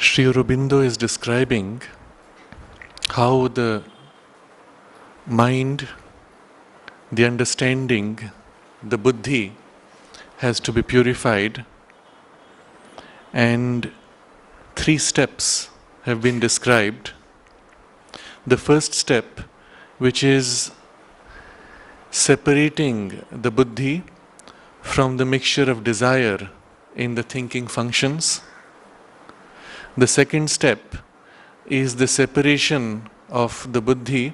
Sri Aurobindo is describing how the mind, the understanding, the buddhi has to be purified, and 3 steps have been described. The first step, which is separating the buddhi from the mixture of desire in the thinking functions. The second step is the separation of the buddhi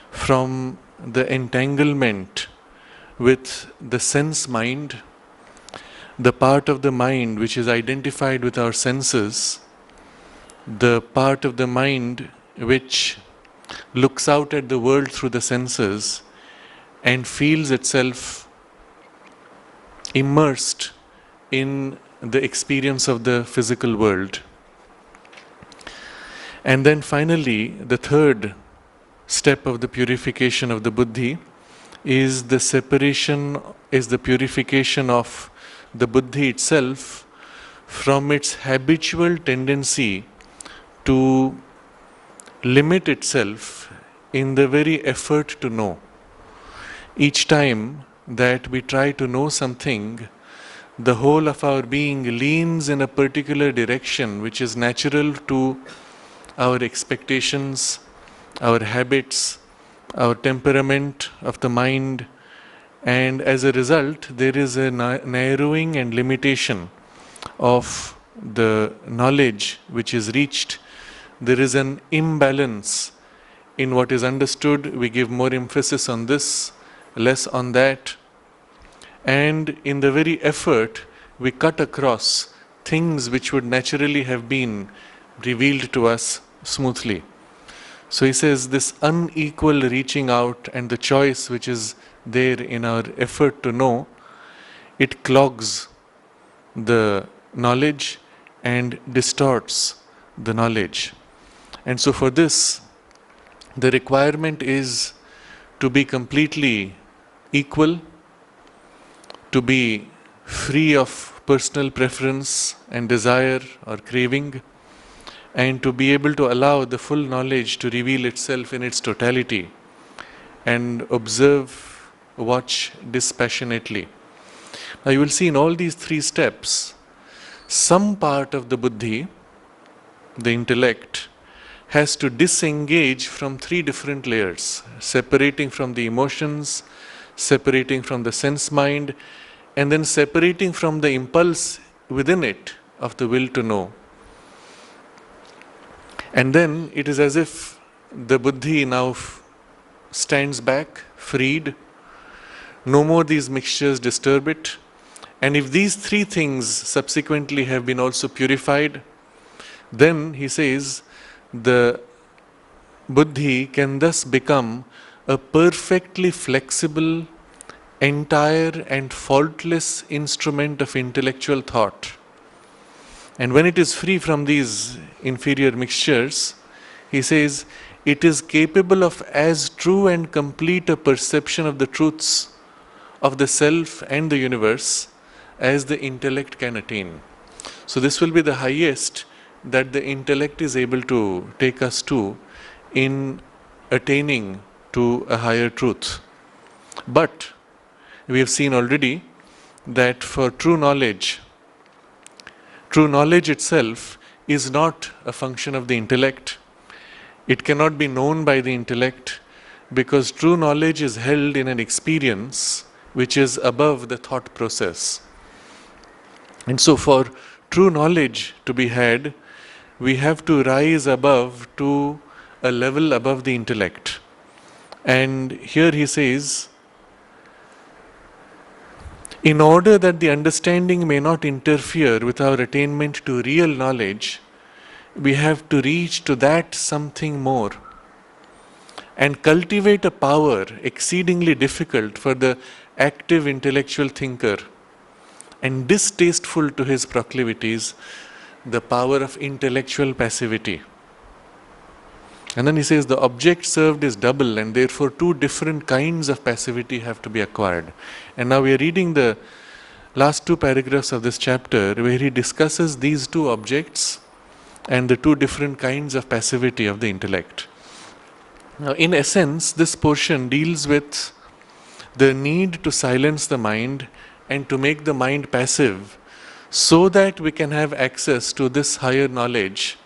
from the entanglement with the sense mind, the part of the mind which is identified with our senses, the part of the mind which looks out at the world through the senses and feels itself immersed in the experience of the physical world. And then finally, the third step of the purification of the buddhi is the purification of the buddhi itself from its habitual tendency to limit itself in the very effort to know. Each time that we try to know something, the whole of our being leans in a particular direction which is natural to our expectations, our habits, our temperament of the mind, and as a result there is a narrowing and limitation of the knowledge which is reached. There is an imbalance in what is understood. We give more emphasis on this, less on that, and in the very effort we cut across things which would naturally have been revealed to us smoothly. So he says this unequal reaching out and the choice which is there in our effort to know, it clogs the knowledge and distorts the knowledge. And so for this, the requirement is to be completely equal, to be free of personal preference and desire or craving, and to be able to allow the full knowledge to reveal itself in its totality and observe, watch dispassionately. Now you will see in all these 3 steps, some part of the buddhi, the intellect, has to disengage from 3 different layers, separating from the emotions, separating from the sense mind, and then separating from the impulse within it of the will to know. And then it is as if the buddhi now stands back, freed. No more these mixtures disturb it. And if these 3 things subsequently have been also purified, then he says the buddhi can thus become a perfectly flexible, entire and faultless instrument of intellectual thought. And when it is free from these inferior mixtures, he says, it is capable of as true and complete a perception of the truths of the self and the universe as the intellect can attain. So this will be the highest that the intellect is able to take us to in attaining to a higher truth. But we have seen already that for true knowledge itself is not a function of the intellect. It cannot be known by the intellect because true knowledge is held in an experience which is above the thought process. And so for true knowledge to be had, we have to rise above to a level above the intellect. And here he says, in order that the understanding may not interfere with our attainment to real knowledge, we have to reach to that something more and cultivate a power exceedingly difficult for the active intellectual thinker and distasteful to his proclivities, the power of intellectual passivity. And then he says the object served is double, and therefore two different kinds of passivity have to be acquired. And now we are reading the last two paragraphs of this chapter where he discusses these two objects and the two different kinds of passivity of the intellect. Now, in essence, this portion deals with the need to silence the mind and to make the mind passive so that we can have access to this higher knowledge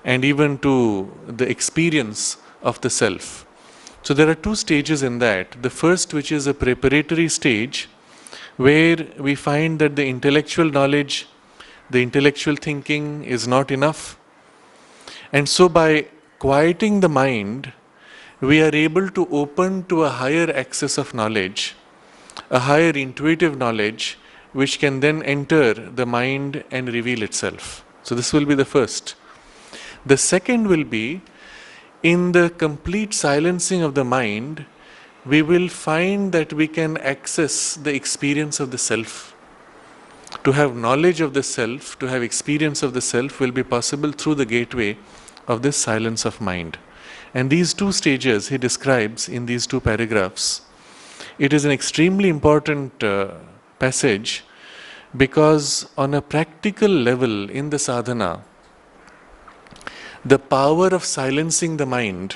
and even to the experience of the self. So there are two stages in that. The first, which is a preparatory stage, where we find that the intellectual knowledge, the intellectual thinking is not enough. And so by quieting the mind, we are able to open to a higher access of knowledge, a higher intuitive knowledge, which can then enter the mind and reveal itself. So this will be the first. The second will be, in the complete silencing of the mind, we will find that we can access the experience of the self. To have knowledge of the self, to have experience of the self will be possible through the gateway of this silence of mind. And these two stages he describes in these two paragraphs. It is an extremely important passage because on a practical level in the sadhana, the power of silencing the mind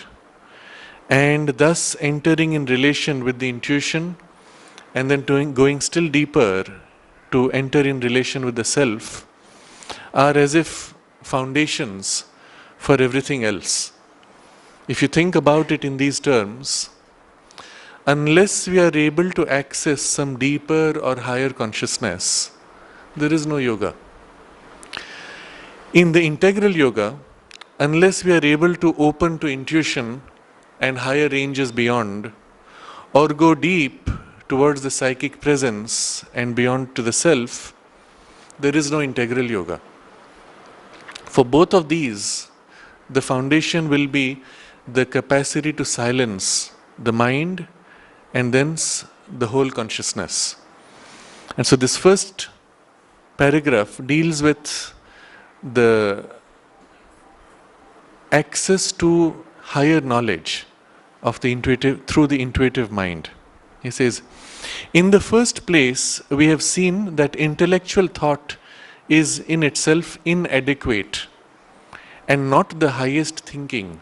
and thus entering in relation with the intuition and then going still deeper to enter in relation with the self are as if foundations for everything else. If you think about it in these terms, unless we are able to access some deeper or higher consciousness, there is no yoga. In the integral yoga, unless we are able to open to intuition and higher ranges beyond, or go deep towards the psychic presence and beyond to the self, there is no integral yoga. For both of these, the foundation will be the capacity to silence the mind and thence the whole consciousness. And so this first paragraph deals with the access to higher knowledge of the intuitive through the intuitive mind. He says, in the first place, we have seen that intellectual thought is in itself inadequate and not the highest thinking.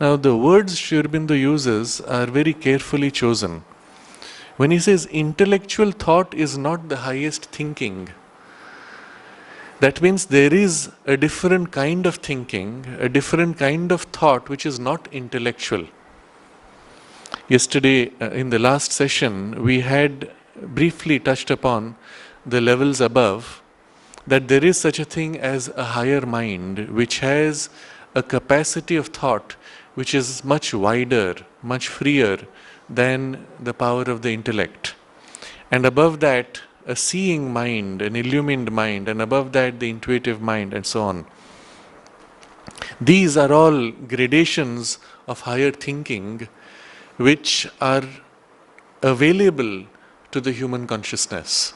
Now, the words Sri Aurobindo uses are very carefully chosen. When he says intellectual thought is not the highest thinking, that means there is a different kind of thinking, a different kind of thought which is not intellectual. Yesterday, in the last session, we had briefly touched upon the levels above, that there is such a thing as a higher mind which has a capacity of thought which is much wider, much freer than the power of the intellect. And above that, a seeing mind, an illumined mind, and above that, the intuitive mind, and so on. These are all gradations of higher thinking which are available to the human consciousness.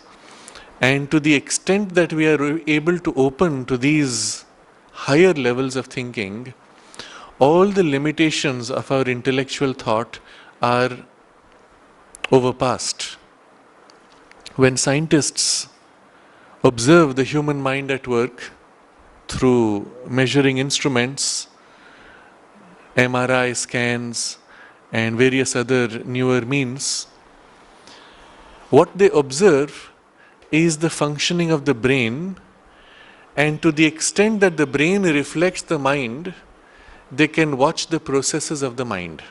And to the extent that we are able to open to these higher levels of thinking, all the limitations of our intellectual thought are overpassed. When scientists observe the human mind at work through measuring instruments, MRI scans, and various other newer means, what they observe is the functioning of the brain, and to the extent that the brain reflects the mind, they can watch the processes of the mind.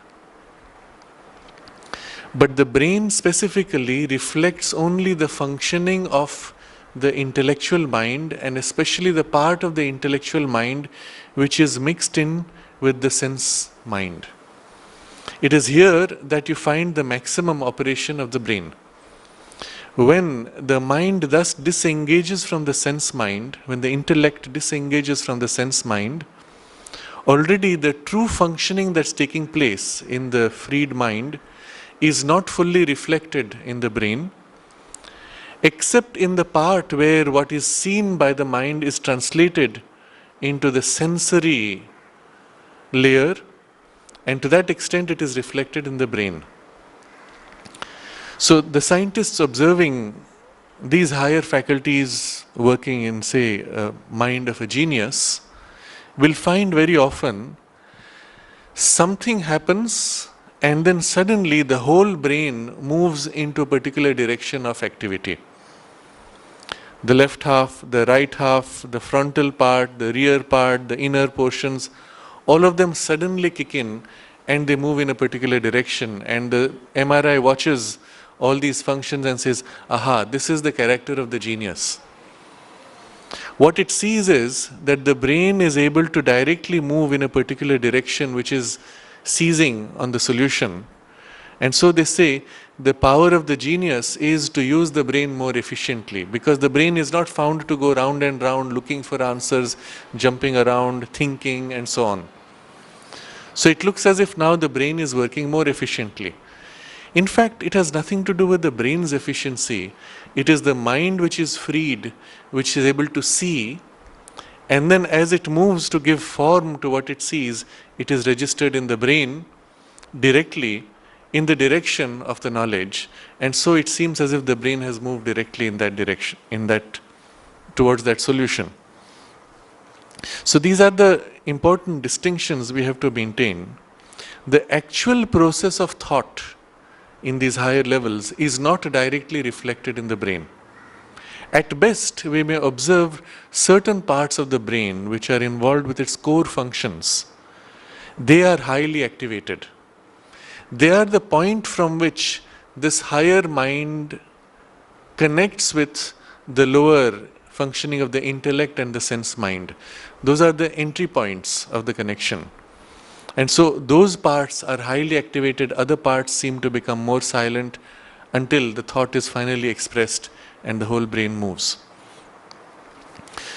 But the brain specifically reflects only the functioning of the intellectual mind, and especially the part of the intellectual mind which is mixed in with the sense mind. It is here that you find the maximum operation of the brain. When the mind thus disengages from the sense mind, when the intellect disengages from the sense mind, already the true functioning that's taking place in the freed mind is not fully reflected in the brain, except in the part where what is seen by the mind is translated into the sensory layer, and to that extent it is reflected in the brain. So the scientists observing these higher faculties working in, say, a mind of a genius will find very often something happens and then suddenly the whole brain moves into a particular direction of activity. The left half, the right half, the frontal part, the rear part, the inner portions, all of them suddenly kick in and they move in a particular direction, and the MRI watches all these functions and says, aha, this is the character of the genius. What it sees is that the brain is able to directly move in a particular direction which is seizing on the solution. And so they say the power of the genius is to use the brain more efficiently, because the brain is not found to go round and round looking for answers, jumping around, thinking and so on. So it looks as if now the brain is working more efficiently. In fact, it has nothing to do with the brain's efficiency. It is the mind which is freed, which is able to see, and then as it moves to give form to what it sees, it is registered in the brain directly in the direction of the knowledge, and so it seems as if the brain has moved directly in that direction, towards that solution. So these are the important distinctions we have to maintain. The actual process of thought in these higher levels is not directly reflected in the brain. At best, we may observe certain parts of the brain which are involved with its core functions. They are highly activated. They are the point from which this higher mind connects with the lower functioning of the intellect and the sense mind. Those are the entry points of the connection. And so those parts are highly activated, other parts seem to become more silent until the thought is finally expressed and the whole brain moves.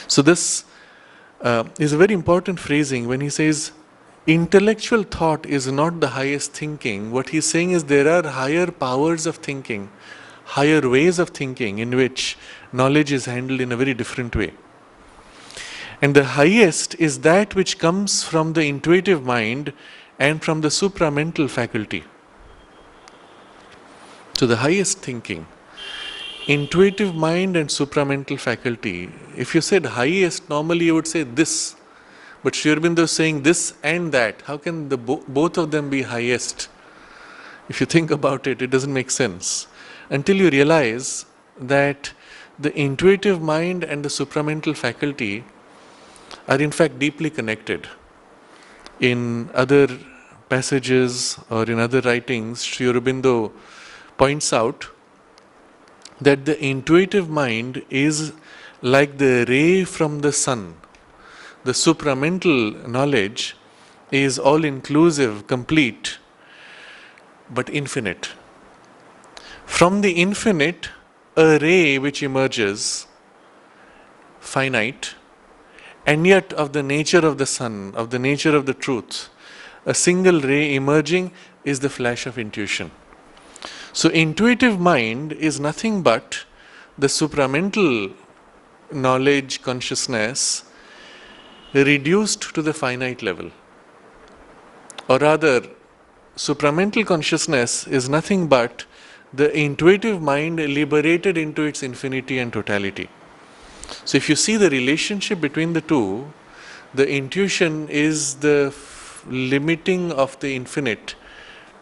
So this is a very important phrasing when he says intellectual thought is not the highest thinking. What he's saying is there are higher powers of thinking, higher ways of thinking in which knowledge is handled in a very different way. And the highest is that which comes from the intuitive mind and from the supramental faculty. So the highest thinking, intuitive mind and supramental faculty. If you said highest, normally you would say this. But Sri Aurobindo is saying this and that. How can both of them be highest? If you think about it, it doesn't make sense. Until you realize that the intuitive mind and the supramental faculty are in fact deeply connected. In other passages or in other writings, Sri Aurobindo points out that the intuitive mind is like the ray from the sun. The supramental knowledge is all-inclusive, complete, but infinite. From the infinite, a ray which emerges, finite, and yet of the nature of the sun, of the nature of the truth. A single ray emerging is the flash of intuition. So intuitive mind is nothing but the supramental knowledge consciousness reduced to the finite level. Or rather, supramental consciousness is nothing but the intuitive mind liberated into its infinity and totality. So if you see the relationship between the two, the intuition is the limiting of the infinite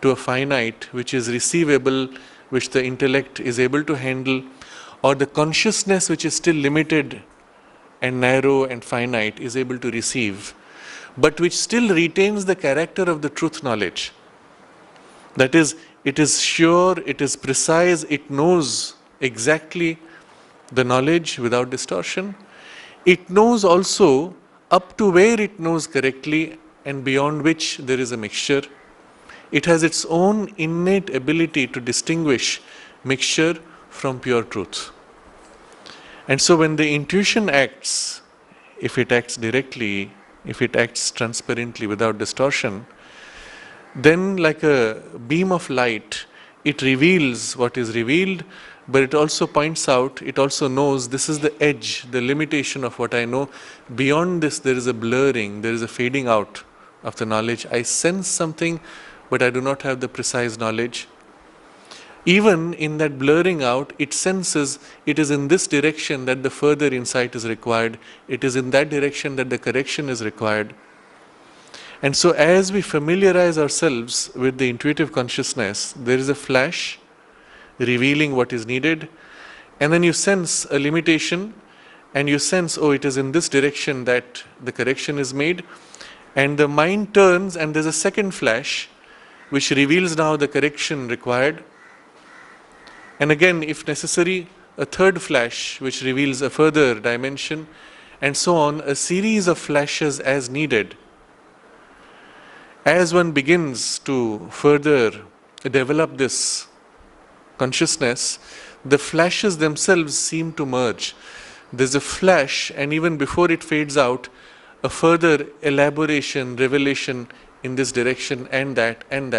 to a finite, which is receivable, which the intellect is able to handle, or the consciousness which is still limited and narrow and finite is able to receive, but which still retains the character of the truth knowledge. That is, it is sure, it is precise, it knows exactly the knowledge without distortion. It knows also up to where it knows correctly and beyond which there is a mixture. It has its own innate ability to distinguish mixture from pure truth. And so when the intuition acts, if it acts directly, if it acts transparently without distortion, then like a beam of light, it reveals what is revealed, but it also points out, it also knows this is the edge, the limitation of what I know. Beyond this, there is a blurring, there is a fading out of the knowledge. I sense something, but I do not have the precise knowledge. Even in that blurring out, it senses it is in this direction that the further insight is required. It is in that direction that the correction is required. And so as we familiarize ourselves with the intuitive consciousness, there is a flash revealing what is needed, and then you sense a limitation, and you sense, oh, it is in this direction that the correction is made, and the mind turns and there's a second flash which reveals now the correction required, and again, if necessary, a third flash which reveals a further dimension, and so on, a series of flashes as needed. As one begins to further develop this consciousness, the flashes themselves seem to merge. There's a flash, and even before it fades out, a further elaboration, revelation in this direction and that, and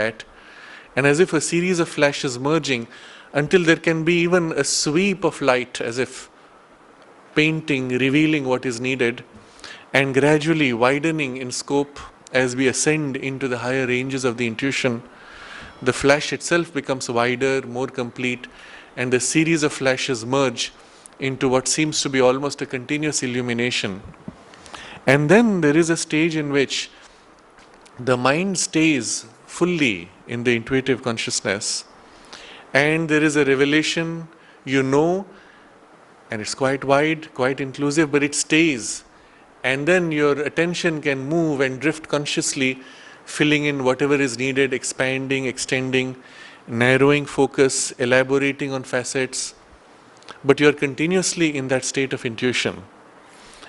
as if a series of flashes merging until there can be even a sweep of light, as if painting, revealing what is needed, and gradually widening in scope as we ascend into the higher ranges of the intuition. The flash itself becomes wider, more complete, and the series of flashes merge into what seems to be almost a continuous illumination. And then there is a stage in which the mind stays fully in the intuitive consciousness, and there is a revelation, you know, and it's quite wide, quite inclusive, but it stays. And then your attention can move and drift consciously, filling in whatever is needed, expanding, extending, narrowing focus, elaborating on facets. But you are continuously in that state of intuition.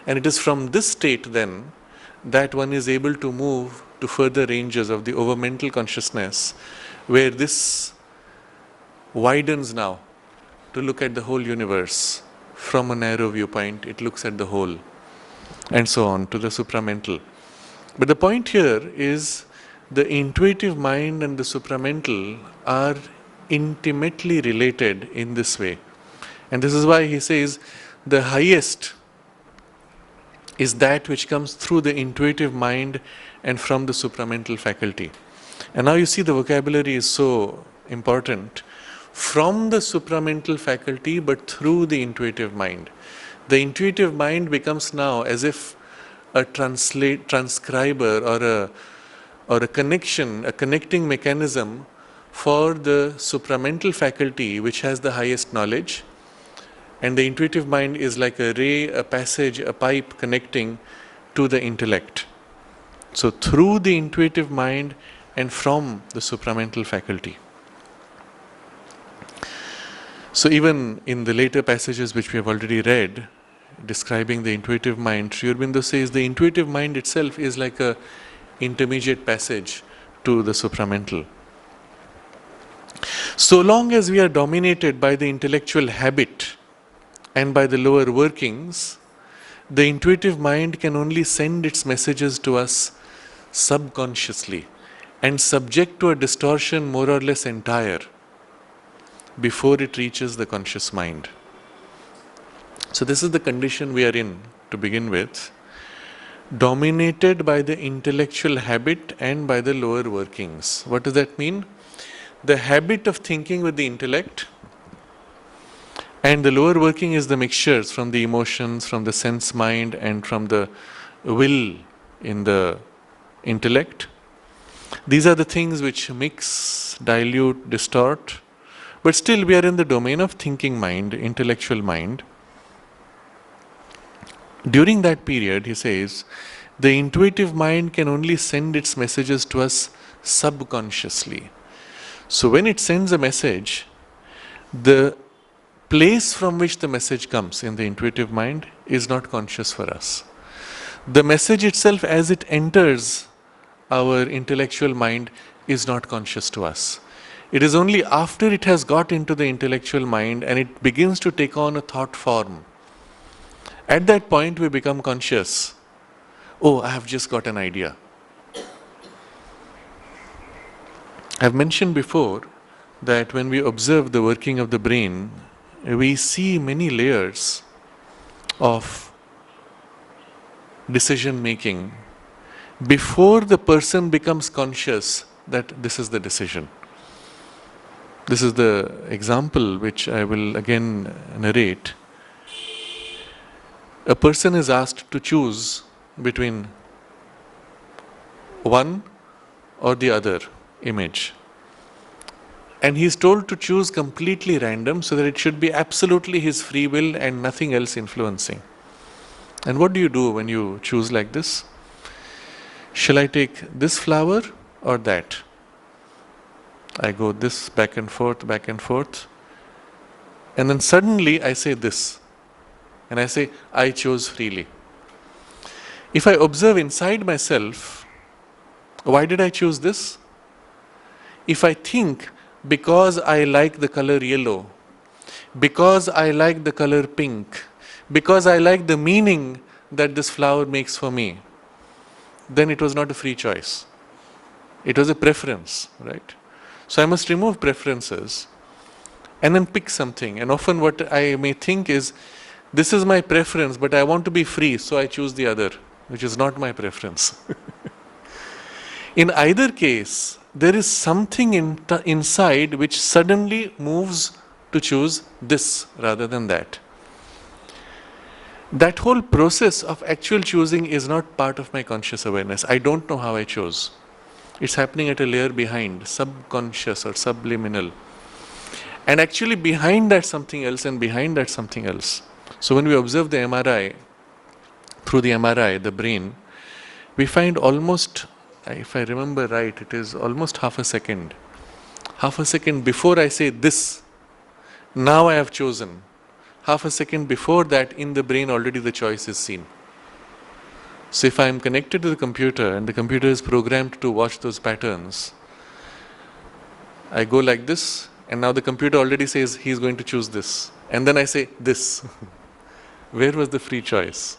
And it is from this state then that one is able to move to further ranges of the overmental consciousness, where this widens now to look at the whole universe. From a narrow viewpoint, it looks at the whole, and so on, to the supramental. But the point here is the intuitive mind and the supramental are intimately related in this way. And this is why he says the highest is that which comes through the intuitive mind and from the supramental faculty. And now you see the vocabulary is so important. From the supramental faculty, but through the intuitive mind. The intuitive mind becomes now as if a transcriber or a connection, a connecting mechanism for the supramental faculty which has the highest knowledge, and the intuitive mind is like a ray, a passage, a pipe connecting to the intellect. So through the intuitive mind and from the supramental faculty. So even in the later passages which we have already read, describing the intuitive mind, Sri Aurobindo says the intuitive mind itself is like a intermediate passage to the supramental. So long as we are dominated by the intellectual habit and by the lower workings, the intuitive mind can only send its messages to us subconsciously, and subject to a distortion more or less entire before it reaches the conscious mind. So this is the condition we are in to begin with, dominated by the intellectual habit and by the lower workings. What does that mean? The habit of thinking with the intellect, and the lower working is the mixtures from the emotions, from the sense mind, and from the will in the intellect. These are the things which mix, dilute, distort, but still we are in the domain of thinking mind, intellectual mind. During that period, he says, the intuitive mind can only send its messages to us subconsciously. So when it sends a message, the place from which the message comes in the intuitive mind is not conscious for us. The message itself, as it enters our intellectual mind, is not conscious to us. It is only after it has got into the intellectual mind and it begins to take on a thought form. At that point, we become conscious. Oh, I have just got an idea. I have mentioned before that when we observe the working of the brain, we see many layers of decision making before the person becomes conscious that this is the decision. This is the example which I will again narrate. A person is asked to choose between one or the other image. And he is told to choose completely random so that it should be absolutely his free will and nothing else influencing. And what do you do when you choose like this? Shall I take this flower or that? I go this back and forth, and then suddenly I say this. And I say, I chose freely. If I observe inside myself, why did I choose this? If I think, because I like the color yellow, because I like the color pink, because I like the meaning that this flower makes for me, then it was not a free choice. It was a preference, right? So I must remove preferences and then pick something. And often what I may think is, this is my preference, but I want to be free, so I choose the other, which is not my preference. In either case, there is something inside which suddenly moves to choose this rather than that. That whole process of actual choosing is not part of my conscious awareness. I don't know how I chose. It's happening at a layer behind, subconscious or subliminal. And actually behind that something else, and behind that something else. So when we observe the MRI, through the MRI, the brain, we find almost, if I remember right, it is almost half a second. Half a second before I say this, now I have chosen. Half a second before that, in the brain already the choice is seen. So if I am connected to the computer and the computer is programmed to watch those patterns, I go like this, and now the computer already says he is going to choose this. And then I say this. Where was the free choice?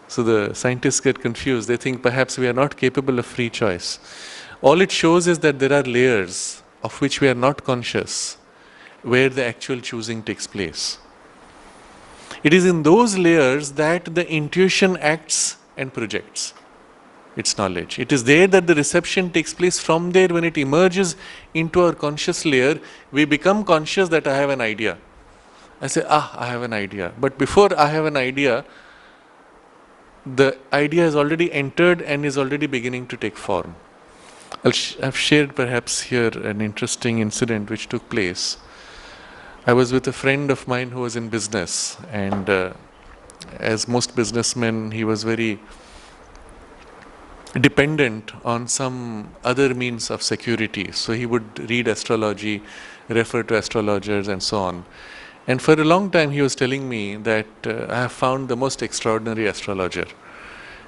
So the scientists get confused. They think perhaps we are not capable of free choice. All it shows is that there are layers of which we are not conscious, where the actual choosing takes place. It is in those layers that the intuition acts and projects its knowledge. It is there that the reception takes place. From there, when it emerges into our conscious layer, we become conscious that I have an idea. I say, I have an idea. But before I have an idea, the idea has already entered and is already beginning to take form. I've shared perhaps here an interesting incident which took place. I was with a friend of mine who was in business, and as most businessmen, he was very dependent on some other means of security. So he would read astrology, refer to astrologers and so on. And for a long time he was telling me that I have found the most extraordinary astrologer.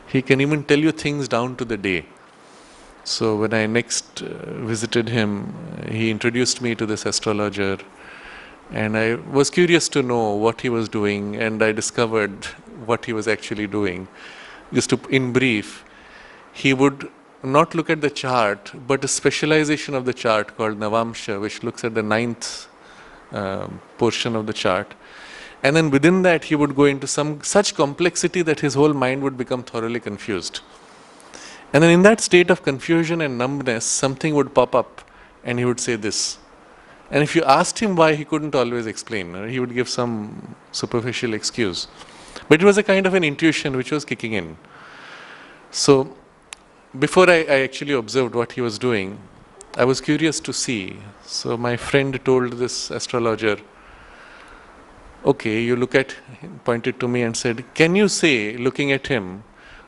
He can even tell you things down to the day. So when I next visited him, he introduced me to this astrologer, and I was curious to know what he was doing, and I discovered what he was actually doing. Just to, in brief, he would not look at the chart, but a specialization of the chart called Navamsha, which looks at the ninth portion of the chart. And then within that, he would go into some such complexity that his whole mind would become thoroughly confused. And then in that state of confusion and numbness, something would pop up and he would say this. And if you asked him why, he couldn't always explain. He would give some superficial excuse. But it was a kind of an intuition which was kicking in. So before I actually observed what he was doing, I was curious to see. So my friend told this astrologer, okay, you look at him, pointed to me and said, can you say, looking at him,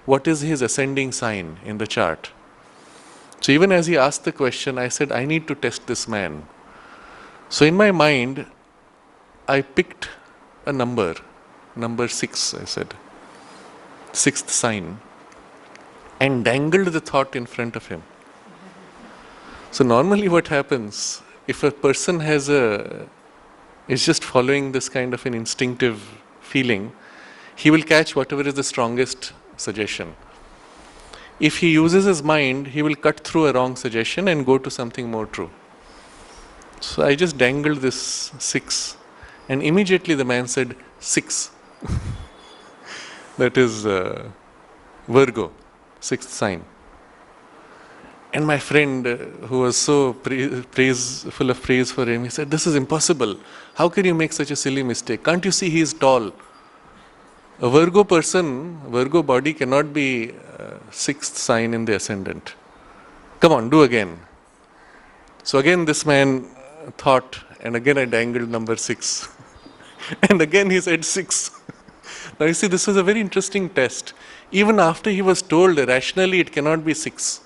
what is his ascending sign in the chart? So even as he asked the question, I said, I need to test this man. So in my mind, I picked a number 6, I said, 6th sign, and dangled the thought in front of him. So normally what happens, if a person is just following this kind of an instinctive feeling, he will catch whatever is the strongest suggestion. If he uses his mind, he will cut through a wrong suggestion and go to something more true. So I just dangled this 6, and immediately the man said 6. That is Virgo, 6th sign. And my friend, who was so full of praise for him, he said, this is impossible. How can you make such a silly mistake? Can't you see he is tall? A Virgo person, Virgo body cannot be 6th sign in the ascendant. Come on, do again. So again this man thought, and again I dangled number 6. And again he said 6. Now you see, this was a very interesting test. Even after he was told rationally it cannot be 6,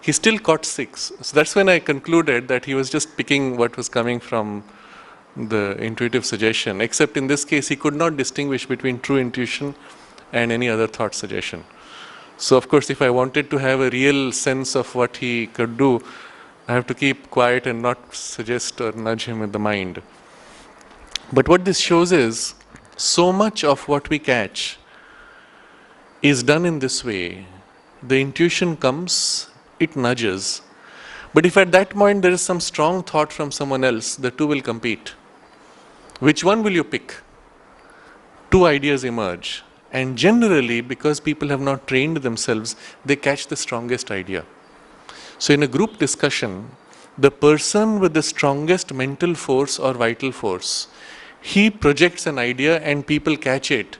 he still caught 6. So that's when I concluded that he was just picking what was coming from the intuitive suggestion, except in this case he could not distinguish between true intuition and any other thought suggestion. So of course, if I wanted to have a real sense of what he could do, I have to keep quiet and not suggest or nudge him with the mind. But what this shows is, so much of what we catch is done in this way. The intuition comes, it nudges. But if at that point there is some strong thought from someone else, the two will compete. Which one will you pick? Two ideas emerge. And generally, because people have not trained themselves, they catch the strongest idea. So in a group discussion, the person with the strongest mental force or vital force, he projects an idea and people catch it.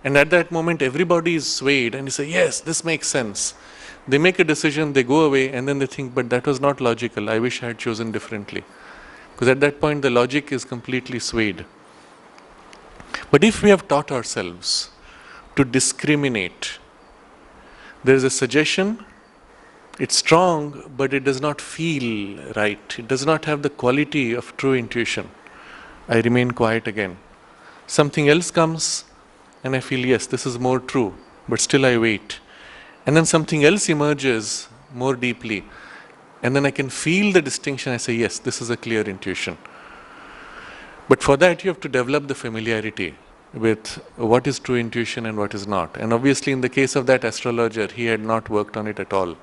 And at that moment, everybody is swayed and they say, yes, this makes sense. They make a decision, they go away, and then they think, but that was not logical. I wish I had chosen differently. Because at that point, the logic is completely swayed. But if we have taught ourselves to discriminate, there is a suggestion, it's strong, but it does not feel right. It does not have the quality of true intuition. I remain quiet again. Something else comes, and I feel, yes, this is more true, but still I wait. And then something else emerges more deeply, and then I can feel the distinction. I say, yes, this is a clear intuition. But for that, you have to develop the familiarity with what is true intuition and what is not. And obviously, in the case of that astrologer, he had not worked on it at all.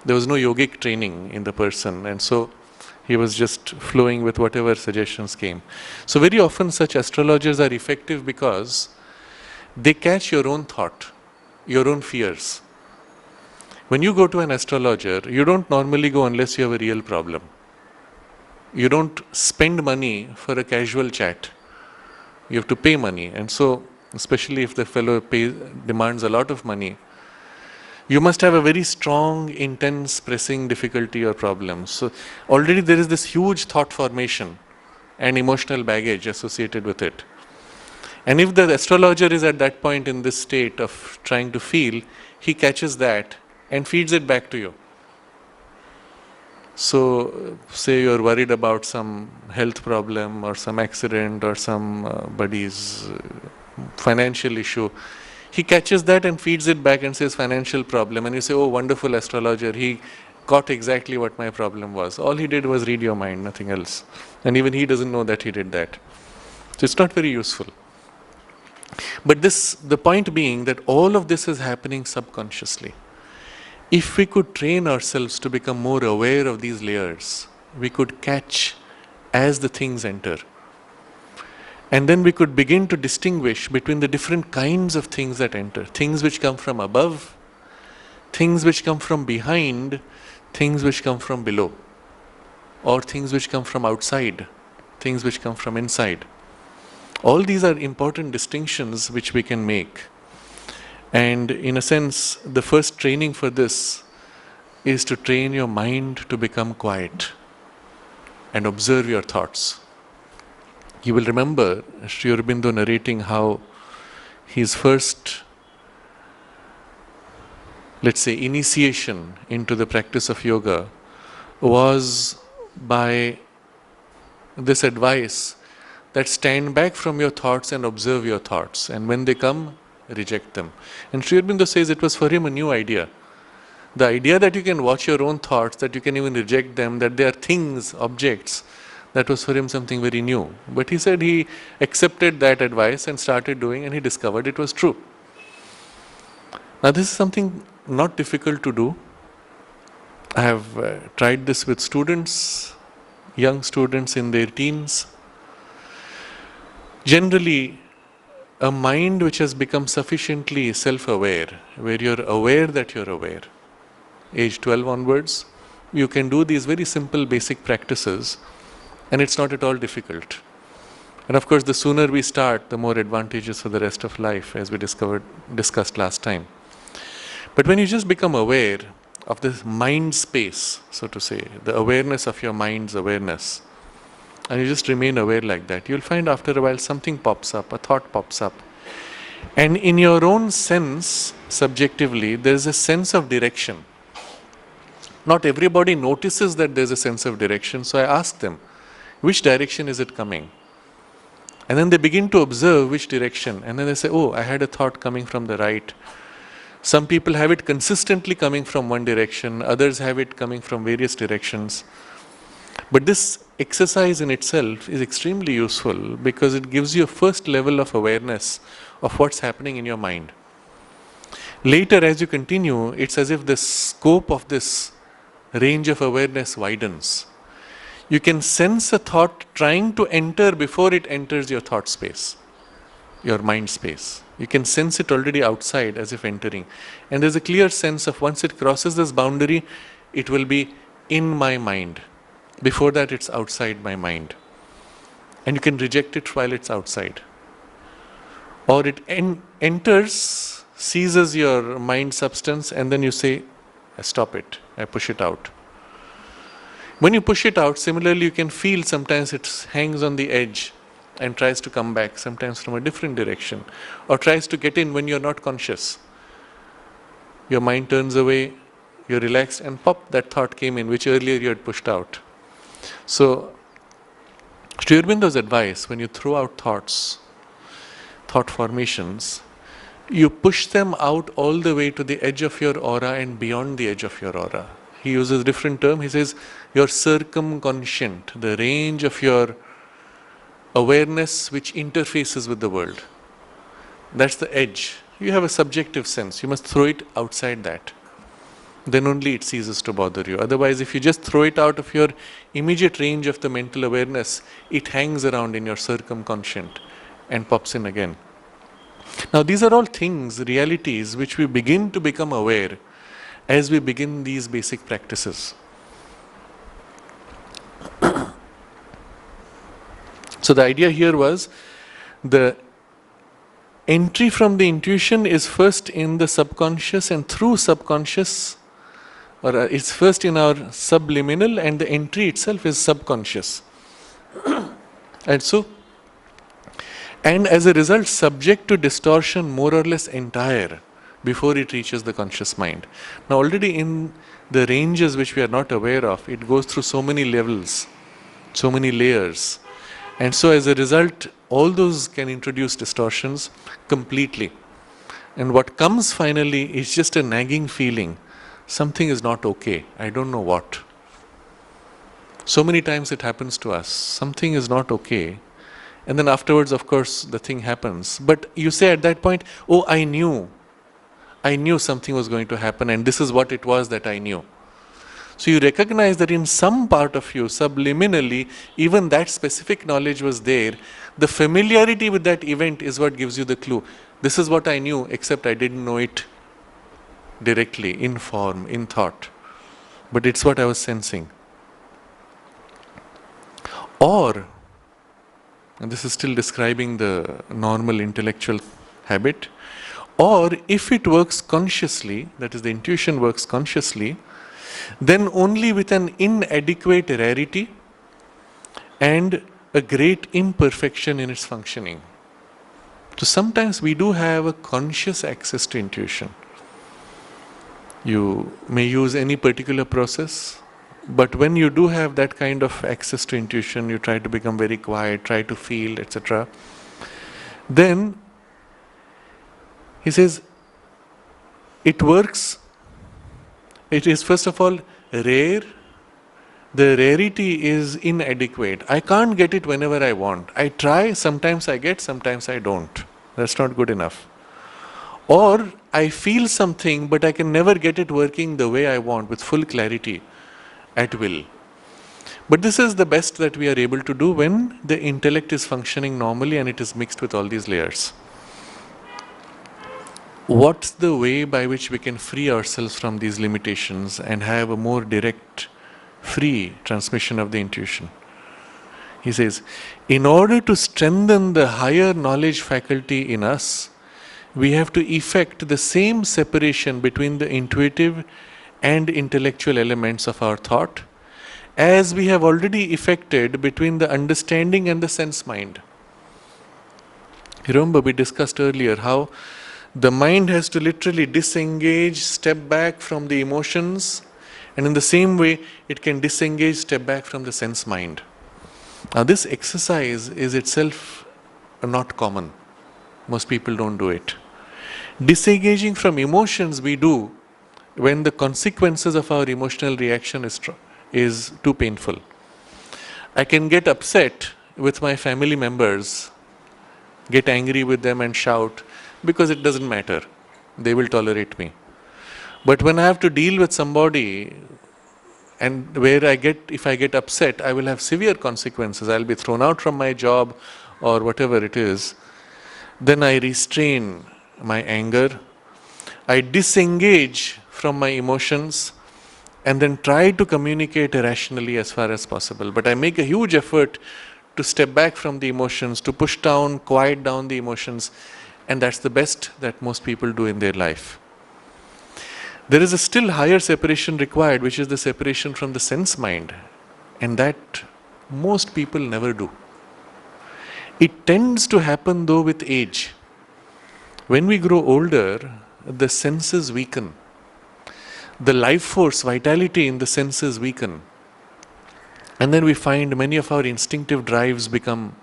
There was no yogic training in the person, and so he was just flowing with whatever suggestions came. So very often such astrologers are effective because they catch your own thought, your own fears. When you go to an astrologer, you don't normally go unless you have a real problem. You don't spend money for a casual chat. You have to pay money. And so, especially if the fellow demands a lot of money, you must have a very strong, intense, pressing difficulty or problem. So already there is this huge thought formation and emotional baggage associated with it. And if the astrologer is at that point in this state of trying to feel, he catches that and feeds it back to you. So, say you're worried about some health problem or some accident or somebody's financial issue. He catches that and feeds it back and says financial problem, and you say, oh, wonderful astrologer, he caught exactly what my problem was. All he did was read your mind, nothing else. And even he doesn't know that he did that. So it's not very useful. But the point being that all of this is happening subconsciously. If we could train ourselves to become more aware of these layers, we could catch as the things enter. And then we could begin to distinguish between the different kinds of things that enter. Things which come from above, things which come from behind, things which come from below, or things which come from outside, things which come from inside. All these are important distinctions which we can make. And in a sense, the first training for this is to train your mind to become quiet and observe your thoughts. You will remember Sri Aurobindo narrating how his first, let's say, initiation into the practice of yoga was by this advice that stand back from your thoughts and observe your thoughts, and when they come, reject them. And Sri Aurobindo says it was for him a new idea. The idea that you can watch your own thoughts, that you can even reject them, that they are things, objects, that was for him something very new. But he said he accepted that advice and started doing, and he discovered it was true. Now this is something not difficult to do. I have tried this with students, young students in their teens. Generally, a mind which has become sufficiently self-aware, where you're aware that you're aware, age 12 onwards, you can do these very simple basic practices, and it's not at all difficult. And of course, the sooner we start, the more advantageous for the rest of life, as we discussed last time. But when you just become aware of this mind space, so to say, the awareness of your mind's awareness, and you just remain aware like that, you'll find after a while something pops up, a thought pops up. And in your own sense, subjectively, there's a sense of direction. Not everybody notices that there's a sense of direction, so I ask them, which direction is it coming? And then they begin to observe which direction, and then they say, oh, I had a thought coming from the right. Some people have it consistently coming from one direction, others have it coming from various directions. But this exercise in itself is extremely useful because it gives you a first level of awareness of what's happening in your mind. Later, as you continue, it's as if the scope of this range of awareness widens. You can sense a thought trying to enter before it enters your thought space, your mind space. You can sense it already outside as if entering. And there's a clear sense of once it crosses this boundary, it will be in my mind. Before that, it's outside my mind. And you can reject it while it's outside. Or it enters, seizes your mind substance, and then you say, I stop it, I push it out. When you push it out, similarly, you can feel sometimes it hangs on the edge and tries to come back, sometimes from a different direction, or tries to get in when you're not conscious. Your mind turns away, you're relaxed, and pop, that thought came in, which earlier you had pushed out. So, Sri Aurobindo's advice, when you throw out thoughts, thought formations, you push them out all the way to the edge of your aura and beyond the edge of your aura. He uses a different term. He says, your circumconscient, the range of your awareness which interfaces with the world. That's the edge. You have a subjective sense. You must throw it outside that. Then only it ceases to bother you. Otherwise, if you just throw it out of your immediate range of the mental awareness, it hangs around in your circumconscient and pops in again. Now, these are all things, realities, which we begin to become aware as we begin these basic practices. So the idea here was the entry from the intuition is first in the subconscious, and through subconscious, or it's first in our subliminal, and the entry itself is subconscious. And as a result, subject to distortion more or less entire before it reaches the conscious mind. Now already in the ranges which we are not aware of, it goes through so many levels, so many layers. And so as a result, all those can introduce distortions completely. And what comes finally is just a nagging feeling. Something is not okay. I don't know what. So many times it happens to us. Something is not okay. And then afterwards, of course, the thing happens. But you say at that point, oh, I knew. I knew something was going to happen, and this is what it was that I knew. So you recognize that in some part of you, subliminally, even that specific knowledge was there. The familiarity with that event is what gives you the clue. This is what I knew, except I didn't know it directly, in form, in thought. But it's what I was sensing. Or, and this is still describing the normal intellectual habit, or if it works consciously, that is, the intuition works consciously, then only with an inadequate rarity and a great imperfection in its functioning. So sometimes we do have a conscious access to intuition. You may use any particular process, but when you do have that kind of access to intuition, you try to become very quiet, try to feel, etc. Then he says, it works. It is first of all rare. The rarity is inadequate. I can't get it whenever I want. I try, sometimes I get, sometimes I don't. That's not good enough. Or I feel something, but I can never get it working the way I want with full clarity at will. But this is the best that we are able to do when the intellect is functioning normally and it is mixed with all these layers. What's the way by which we can free ourselves from these limitations and have a more direct, free transmission of the intuition? He says, in order to strengthen the higher knowledge faculty in us, we have to effect the same separation between the intuitive and intellectual elements of our thought as we have already effected between the understanding and the sense mind. Remember, we discussed earlier how the mind has to literally disengage, step back from the emotions, and in the same way, it can disengage, step back from the sense mind. Now, this exercise is itself not common. Most people don't do it. Disengaging from emotions we do when the consequences of our emotional reaction is too painful. I can get upset with my family members, get angry with them and shout, because it doesn't matter. They will tolerate me. But when I have to deal with somebody, and where if I get upset, I will have severe consequences. I'll be thrown out from my job or whatever it is. Then I restrain my anger. I disengage from my emotions and then try to communicate rationally as far as possible. But I make a huge effort to step back from the emotions, to push down, quiet down the emotions. And that's the best that most people do in their life. There is a still higher separation required, which is the separation from the sense mind. And that most people never do. It tends to happen though with age. When we grow older, the senses weaken. The life force, vitality in the senses weaken. And then we find many of our instinctive drives become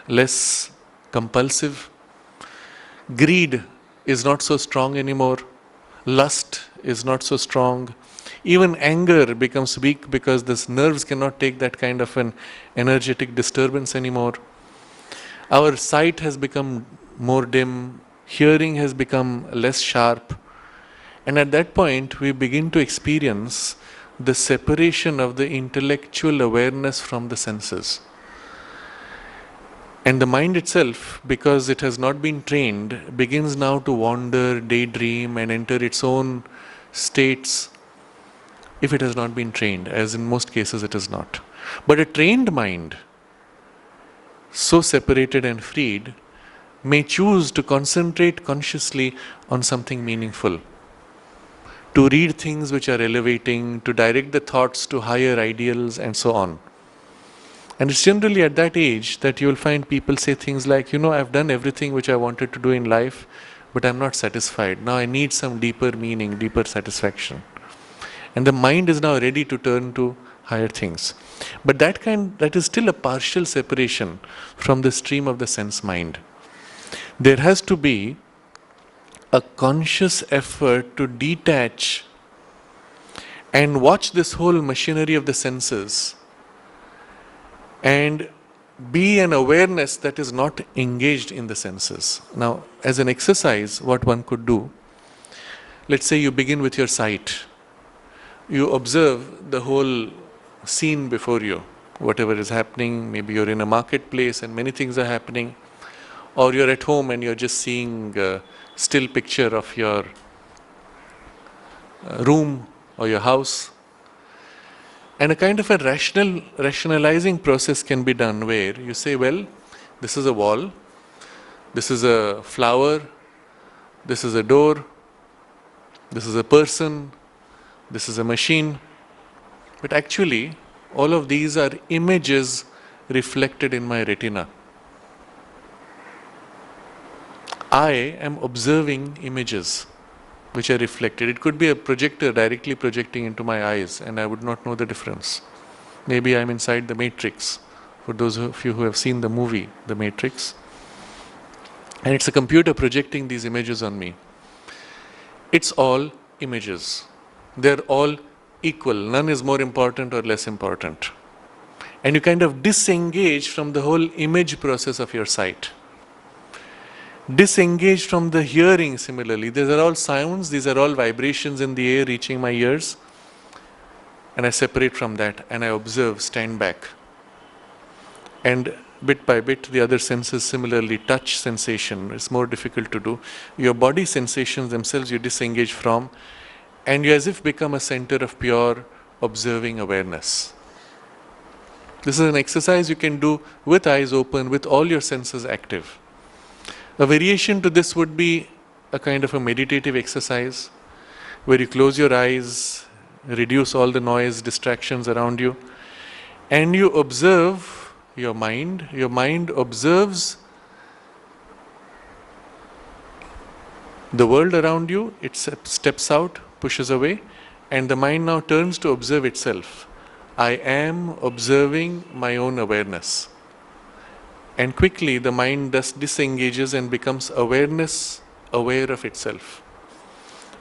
less compulsive. Greed is not so strong anymore. Lust is not so strong. Even anger becomes weak because the nerves cannot take that kind of an energetic disturbance anymore. Our sight has become more dim. Hearing has become less sharp. And at that point, we begin to experience the separation of the intellectual awareness from the senses. And the mind itself, because it has not been trained, begins now to wander, daydream, and enter its own states if it has not been trained, as in most cases it is not. But a trained mind, so separated and freed, may choose to concentrate consciously on something meaningful, to read things which are elevating, to direct the thoughts to higher ideals, and so on. And it's generally at that age that you will find people say things like, I've done everything which I wanted to do in life, but I'm not satisfied. Now I need some deeper meaning, deeper satisfaction. And the mind is now ready to turn to higher things. But that is still a partial separation from the stream of the sense mind. There has to be a conscious effort to detach and watch this whole machinery of the senses and be an awareness that is not engaged in the senses. Now, as an exercise, what one could do, let's say you begin with your sight. You observe the whole scene before you, whatever is happening. Maybe you're in a marketplace and many things are happening, or you're at home and you're just seeing a still picture of your room or your house. And a kind of a rationalizing process can be done where you say, well, this is a wall, this is a flower, this is a door, this is a person, this is a machine. But actually, all of these are images reflected in my retina. I am observing images which are reflected. It could be a projector directly projecting into my eyes, and I would not know the difference. Maybe I'm inside the Matrix, for those of you who have seen the movie, The Matrix. And it's a computer projecting these images on me. It's all images. They're all equal. None is more important or less important. And you kind of disengage from the whole image process of your sight. Disengage from the hearing similarly. These are all sounds, these are all vibrations in the air reaching my ears. And I separate from that and I observe, stand back. And bit by bit, the other senses similarly, touch sensation is more difficult to do. Your body sensations themselves you disengage from, and you as if become a center of pure observing awareness. This is an exercise you can do with eyes open, with all your senses active. A variation to this would be a kind of a meditative exercise where you close your eyes, reduce all the noise, distractions around you, and you observe your mind. Your mind observes the world around you, it steps out, pushes away, and the mind now turns to observe itself. I am observing my own awareness. And quickly the mind disengages and becomes aware of itself.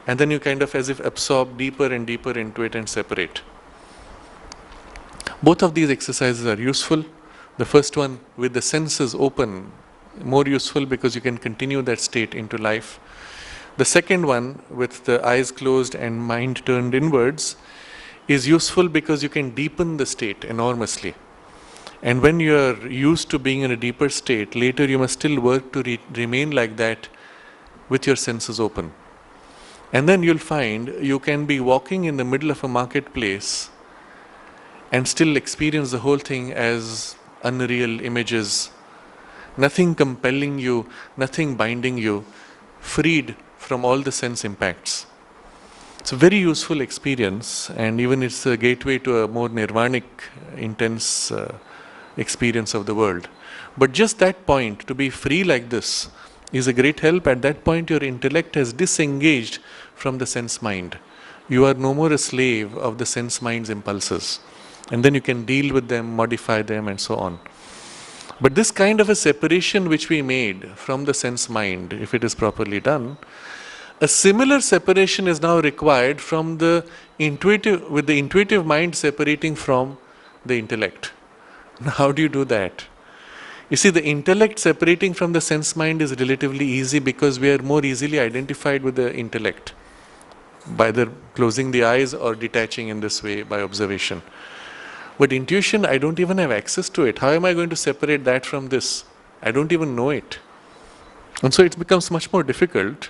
And then you kind of as if absorb deeper and deeper into it and separate. Both of these exercises are useful. The first one with the senses open, more useful because you can continue that state into life. The second one with the eyes closed and mind turned inwards is useful because you can deepen the state enormously. And when you are used to being in a deeper state, later you must still work to remain like that with your senses open. And then you'll find you can be walking in the middle of a marketplace and still experience the whole thing as unreal images, nothing compelling you, nothing binding you, freed from all the sense impacts. It's a very useful experience, and even it's a gateway to a more nirvanic, intense experience of the world. But just that point, to be free like this, is a great help. At that point, your intellect has disengaged from the sense mind. You are no more a slave of the sense mind's impulses. And then you can deal with them, modify them, and so on. But this kind of a separation which we made from the sense mind, if it is properly done, a similar separation is now required from the intuitive mind separating from the intellect. Now, how do you do that? You see, the intellect separating from the sense mind is relatively easy because we are more easily identified with the intellect by either closing the eyes or detaching in this way by observation. But intuition, I don't even have access to it. How am I going to separate that from this? I don't even know it. And so it becomes much more difficult.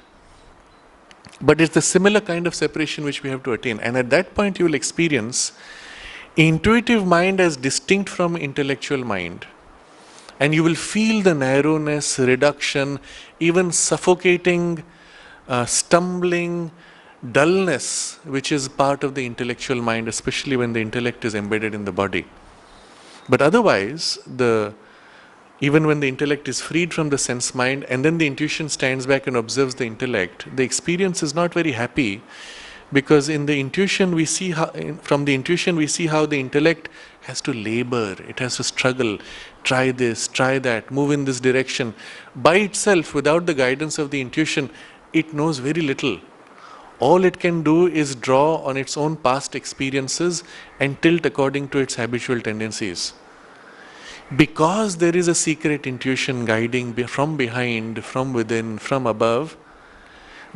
But it's the similar kind of separation which we have to attain. And at that point you will experience intuitive mind as distinct from intellectual mind. And you will feel the narrowness, reduction, even suffocating, stumbling, dullness, which is part of the intellectual mind, especially when the intellect is embedded in the body. But otherwise, even when the intellect is freed from the sense mind and then the intuition stands back and observes the intellect, the experience is not very happy, because in the intuition we see how, from the intuition we see how the intellect has to labor, it has to struggle, try this, try that, move in this direction. By itself, without the guidance of the intuition, it knows very little. All it can do is draw on its own past experiences and tilt according to its habitual tendencies. Because there is a secret intuition guiding from behind, from within, from above,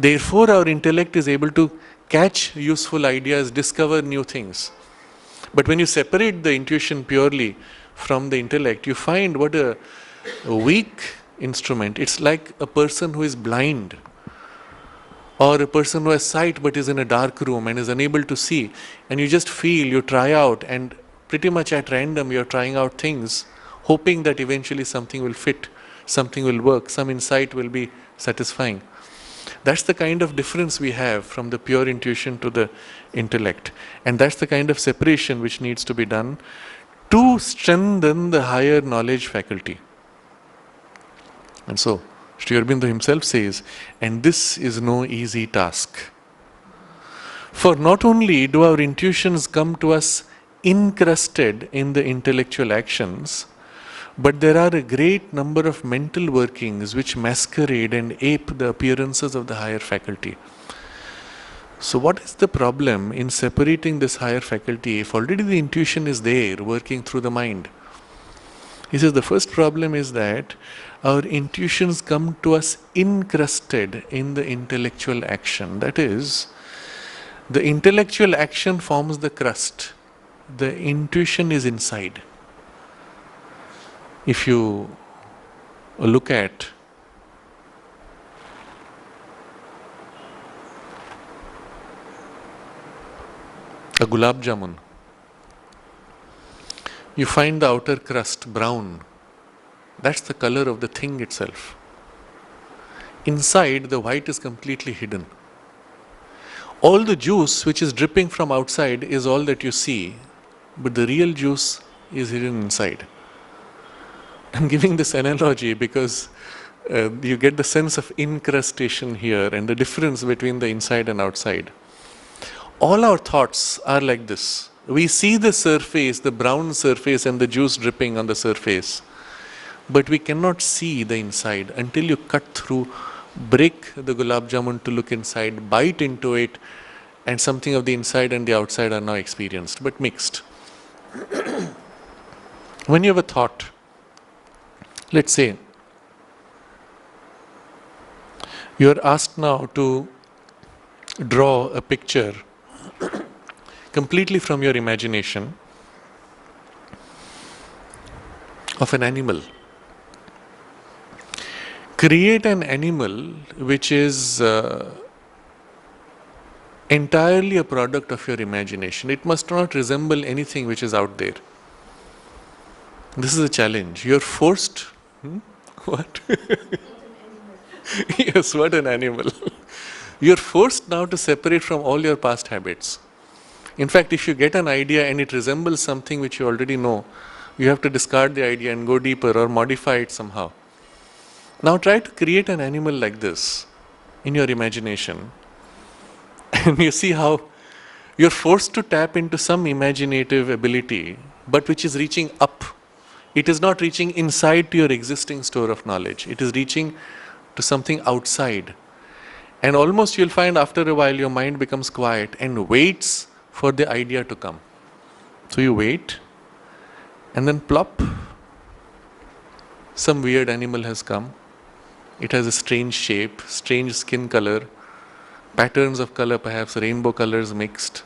Therefore, our intellect is able to catch useful ideas, discover new things. But when you separate the intuition purely from the intellect, you find what a weak instrument. It's like a person who is blind, or a person who has sight but is in a dark room and is unable to see, and you just feel, you try out, and pretty much at random you're trying out things, hoping that eventually something will fit, something will work, some insight will be satisfying. That's the kind of difference we have from the pure intuition to the intellect. And that's the kind of separation which needs to be done to strengthen the higher knowledge faculty. And so, Sri Aurobindo himself says, and this is no easy task. For not only do our intuitions come to us incrusted in the intellectual actions, but there are a great number of mental workings which masquerade and ape the appearances of the higher faculty. So what is the problem in separating this higher faculty if already the intuition is there working through the mind? He says the first problem is that our intuitions come to us incrusted in the intellectual action. That is, the intellectual action forms the crust. The intuition is inside. If you look at a gulab jamun, you find the outer crust brown. That's the color of the thing itself. Inside, the white is completely hidden. All the juice which is dripping from outside is all that you see, but the real juice is hidden inside. I'm giving this analogy because you get the sense of incrustation here and the difference between the inside and outside. All our thoughts are like this. We see the surface, the brown surface and the juice dripping on the surface, but we cannot see the inside until you cut through, break the gulab jamun to look inside, bite into it, and something of the inside and the outside are now experienced, but mixed. When you have a thought, let's say, you are asked now to draw a picture completely from your imagination of an animal. Create an animal which is entirely a product of your imagination. It must not resemble anything which is out there. This is a challenge. You're forced. What? Yes, what an animal. You're forced now to separate from all your past habits. In fact, if you get an idea and it resembles something which you already know, you have to discard the idea and go deeper or modify it somehow. Now try to create an animal like this in your imagination. And you see how you're forced to tap into some imaginative ability, but which is reaching up. It is not reaching inside to your existing store of knowledge. It is reaching to something outside. And almost you'll find after a while your mind becomes quiet and waits for the idea to come. So you wait, and then plop, some weird animal has come. It has a strange shape, strange skin color, patterns of color, perhaps rainbow colors mixed.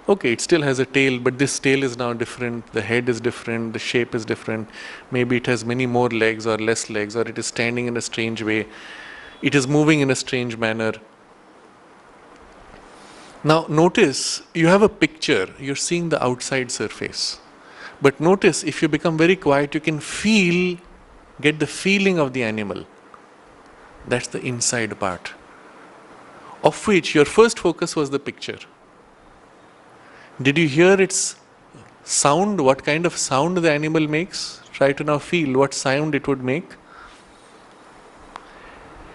Okay, it still has a tail, but this tail is now different, the head is different, the shape is different. Maybe it has many more legs or less legs, or it is standing in a strange way. It is moving in a strange manner. Now notice, you have a picture, you're seeing the outside surface. But notice, if you become very quiet, you can feel, get the feeling of the animal. That's the inside part, of which your first focus was the picture. Did you hear its sound? What kind of sound the animal makes? Try to now feel what sound it would make.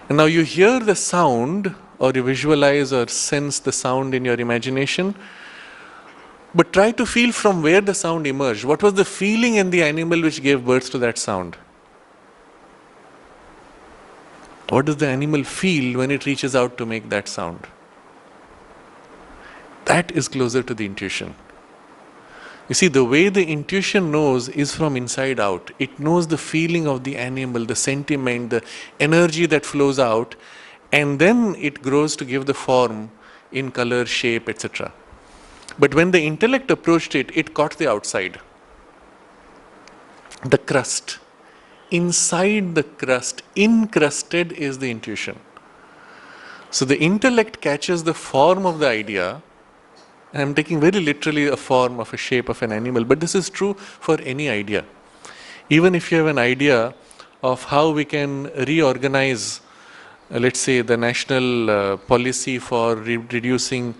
And now you hear the sound, or you visualize or sense the sound in your imagination, but try to feel from where the sound emerged. What was the feeling in the animal which gave birth to that sound? What does the animal feel when it reaches out to make that sound? That is closer to the intuition. You see, the way the intuition knows is from inside out. It knows the feeling of the animal, the sentiment, the energy that flows out, and then it grows to give the form in color, shape, etc. But when the intellect approached it, it caught the outside, the crust. Inside the crust, incrusted, is the intuition. So the intellect catches the form of the idea, and I'm taking very literally a form of a shape of an animal, but this is true for any idea. Even if you have an idea of how we can reorganize, let's say, the national policy for reducing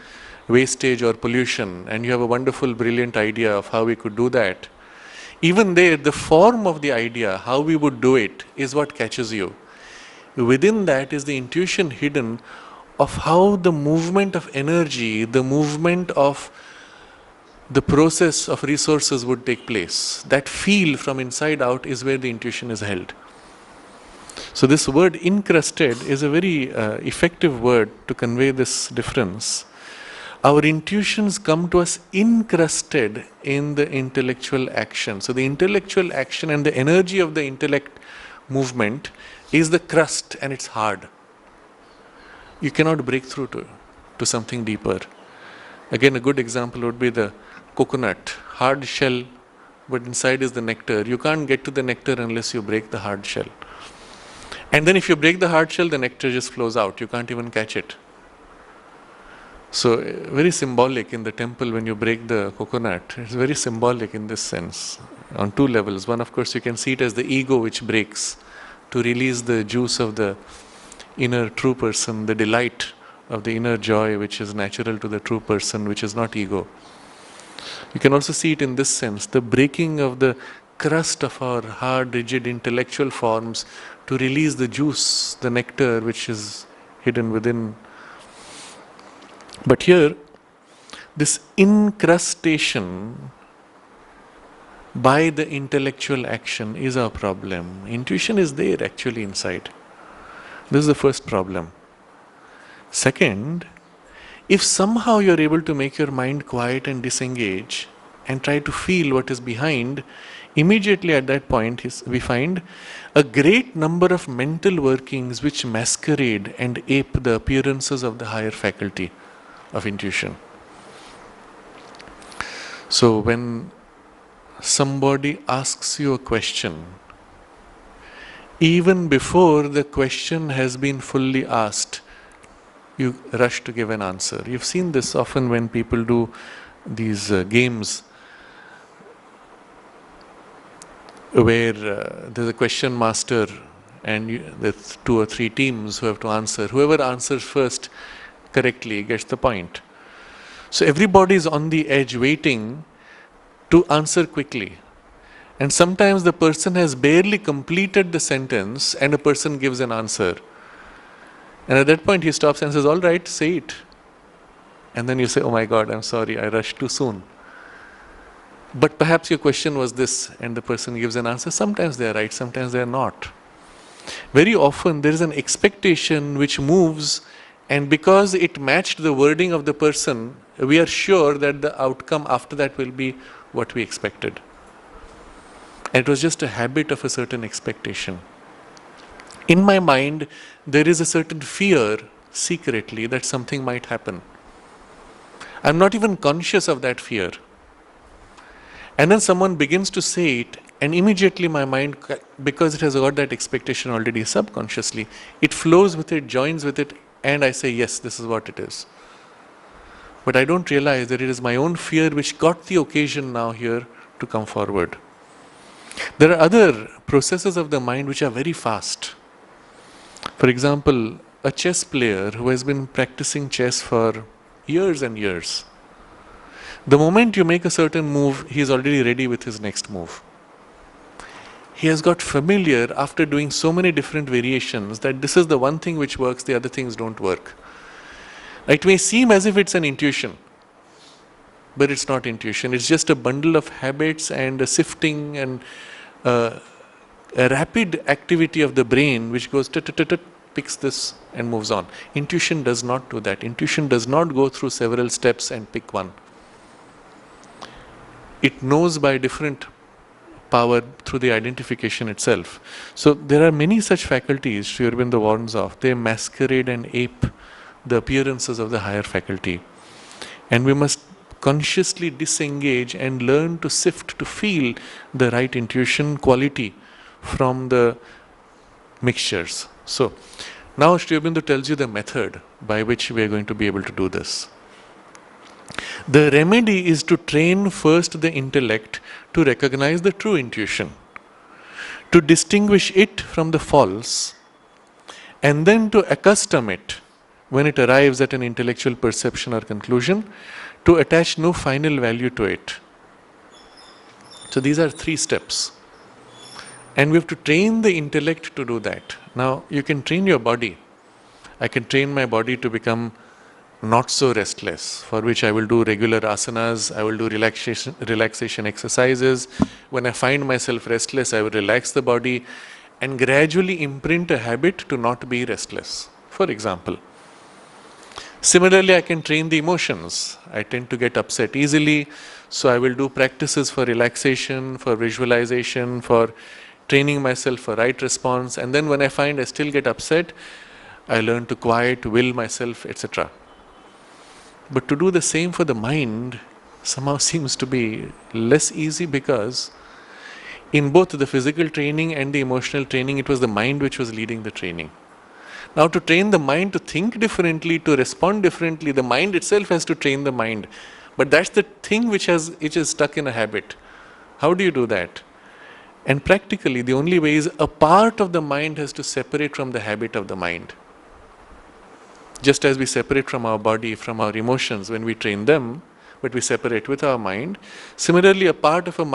wastage or pollution, and you have a wonderful, brilliant idea of how we could do that, even there, the form of the idea, how we would do it, is what catches you. Within that is the intuition hidden of how the movement of energy, the movement of the process of resources would take place. That feel from inside out is where the intuition is held. So this word incrusted is a very effective word to convey this difference. Our intuitions come to us incrusted in the intellectual action. So the intellectual action and the energy of the intellect movement is the crust, and it's hard. You cannot break through to something deeper. Again, a good example would be the coconut. Hard shell, but inside is the nectar. You can't get to the nectar unless you break the hard shell. And then if you break the hard shell, the nectar just flows out. You can't even catch it. So very symbolic in the temple when you break the coconut. It's very symbolic in this sense on two levels. One, of course, you can see it as the ego which breaks to release the juice of the inner true person, the delight of the inner joy which is natural to the true person, which is not ego. You can also see it in this sense, the breaking of the crust of our hard, rigid intellectual forms to release the juice, the nectar which is hidden within. But here, this incrustation by the intellectual action is our problem. Intuition is there actually inside. This is the first problem. Second, if somehow you're able to make your mind quiet and disengage and try to feel what is behind, immediately at that point we find a great number of mental workings which masquerade and ape the appearances of the higher faculty of intuition. So when somebody asks you a question, even before the question has been fully asked, you rush to give an answer. You've seen this often when people do these games where there's a question master and there's 2 or 3 teams who have to answer. Whoever answers first correctly gets the point. So everybody is on the edge waiting to answer quickly. And sometimes the person has barely completed the sentence and a person gives an answer. And at that point he stops and says, all right, say it. And then you say, oh my God, I'm sorry, I rushed too soon. But perhaps your question was this, and the person gives an answer. Sometimes they are right, sometimes they are not. Very often there is an expectation which moves, and because it matched the wording of the person, we are sure that the outcome after that will be what we expected. And it was just a habit of a certain expectation. In my mind, there is a certain fear secretly that something might happen. I'm not even conscious of that fear. And then someone begins to say it, and immediately my mind, because it has got that expectation already subconsciously, it flows with it, joins with it, and I say, yes, this is what it is. But I don't realize that it is my own fear which got the occasion now here to come forward. There are other processes of the mind which are very fast. For example, a chess player who has been practicing chess for years and years, the moment you make a certain move, he is already ready with his next move. He has got familiar after doing so many different variations that this is the one thing which works, the other things don't work. It may seem as if it's an intuition, but it's not intuition. It's just a bundle of habits and a sifting and a rapid activity of the brain which goes picks this and moves on. Intuition does not do that. Intuition does not go through several steps and pick one. It knows by different power through the identification itself. So there are many such faculties Sri Aurobindo warns of. They masquerade and ape the appearances of the higher faculty. And we must consciously disengage and learn to sift, to feel the right intuition quality from the mixtures. So now Sri Aurobindo tells you the method by which we are going to be able to do this. The remedy is to train first the intellect to recognize the true intuition, to distinguish it from the false, and then to accustom it when it arrives at an intellectual perception or conclusion, to attach no final value to it. So these are 3 steps. And we have to train the intellect to do that. Now, you can train your body. I can train my body to become not so restless, for which I will do regular asanas, I will do relaxation exercises. When I find myself restless, I will relax the body and gradually imprint a habit to not be restless, for example. Similarly, I can train the emotions. I tend to get upset easily, so I will do practices for relaxation, for visualization, for training myself for right response. And then when I find I still get upset, I learn to quiet, will myself, etc. But to do the same for the mind somehow seems to be less easy, because in both the physical training and the emotional training, it was the mind which was leading the training. Now, to train the mind to think differently, to respond differently, the mind itself has to train the mind. But that's the thing which is stuck in a habit. How do you do that? And practically, the only way is a part of the mind has to separate from the habit of the mind. Just as we separate from our body, from our emotions when we train them, but we separate with our mind, similarly a part of the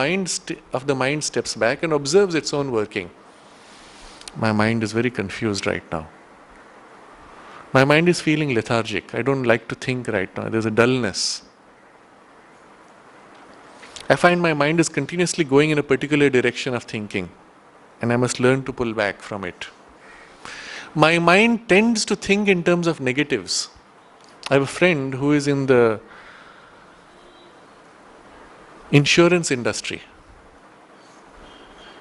mind steps back and observes its own working. My mind is very confused right now. My mind is feeling lethargic. I don't like to think right now. There's a dullness. I find my mind is continuously going in a particular direction of thinking, and I must learn to pull back from it. My mind tends to think in terms of negatives. I have a friend who is in the insurance industry.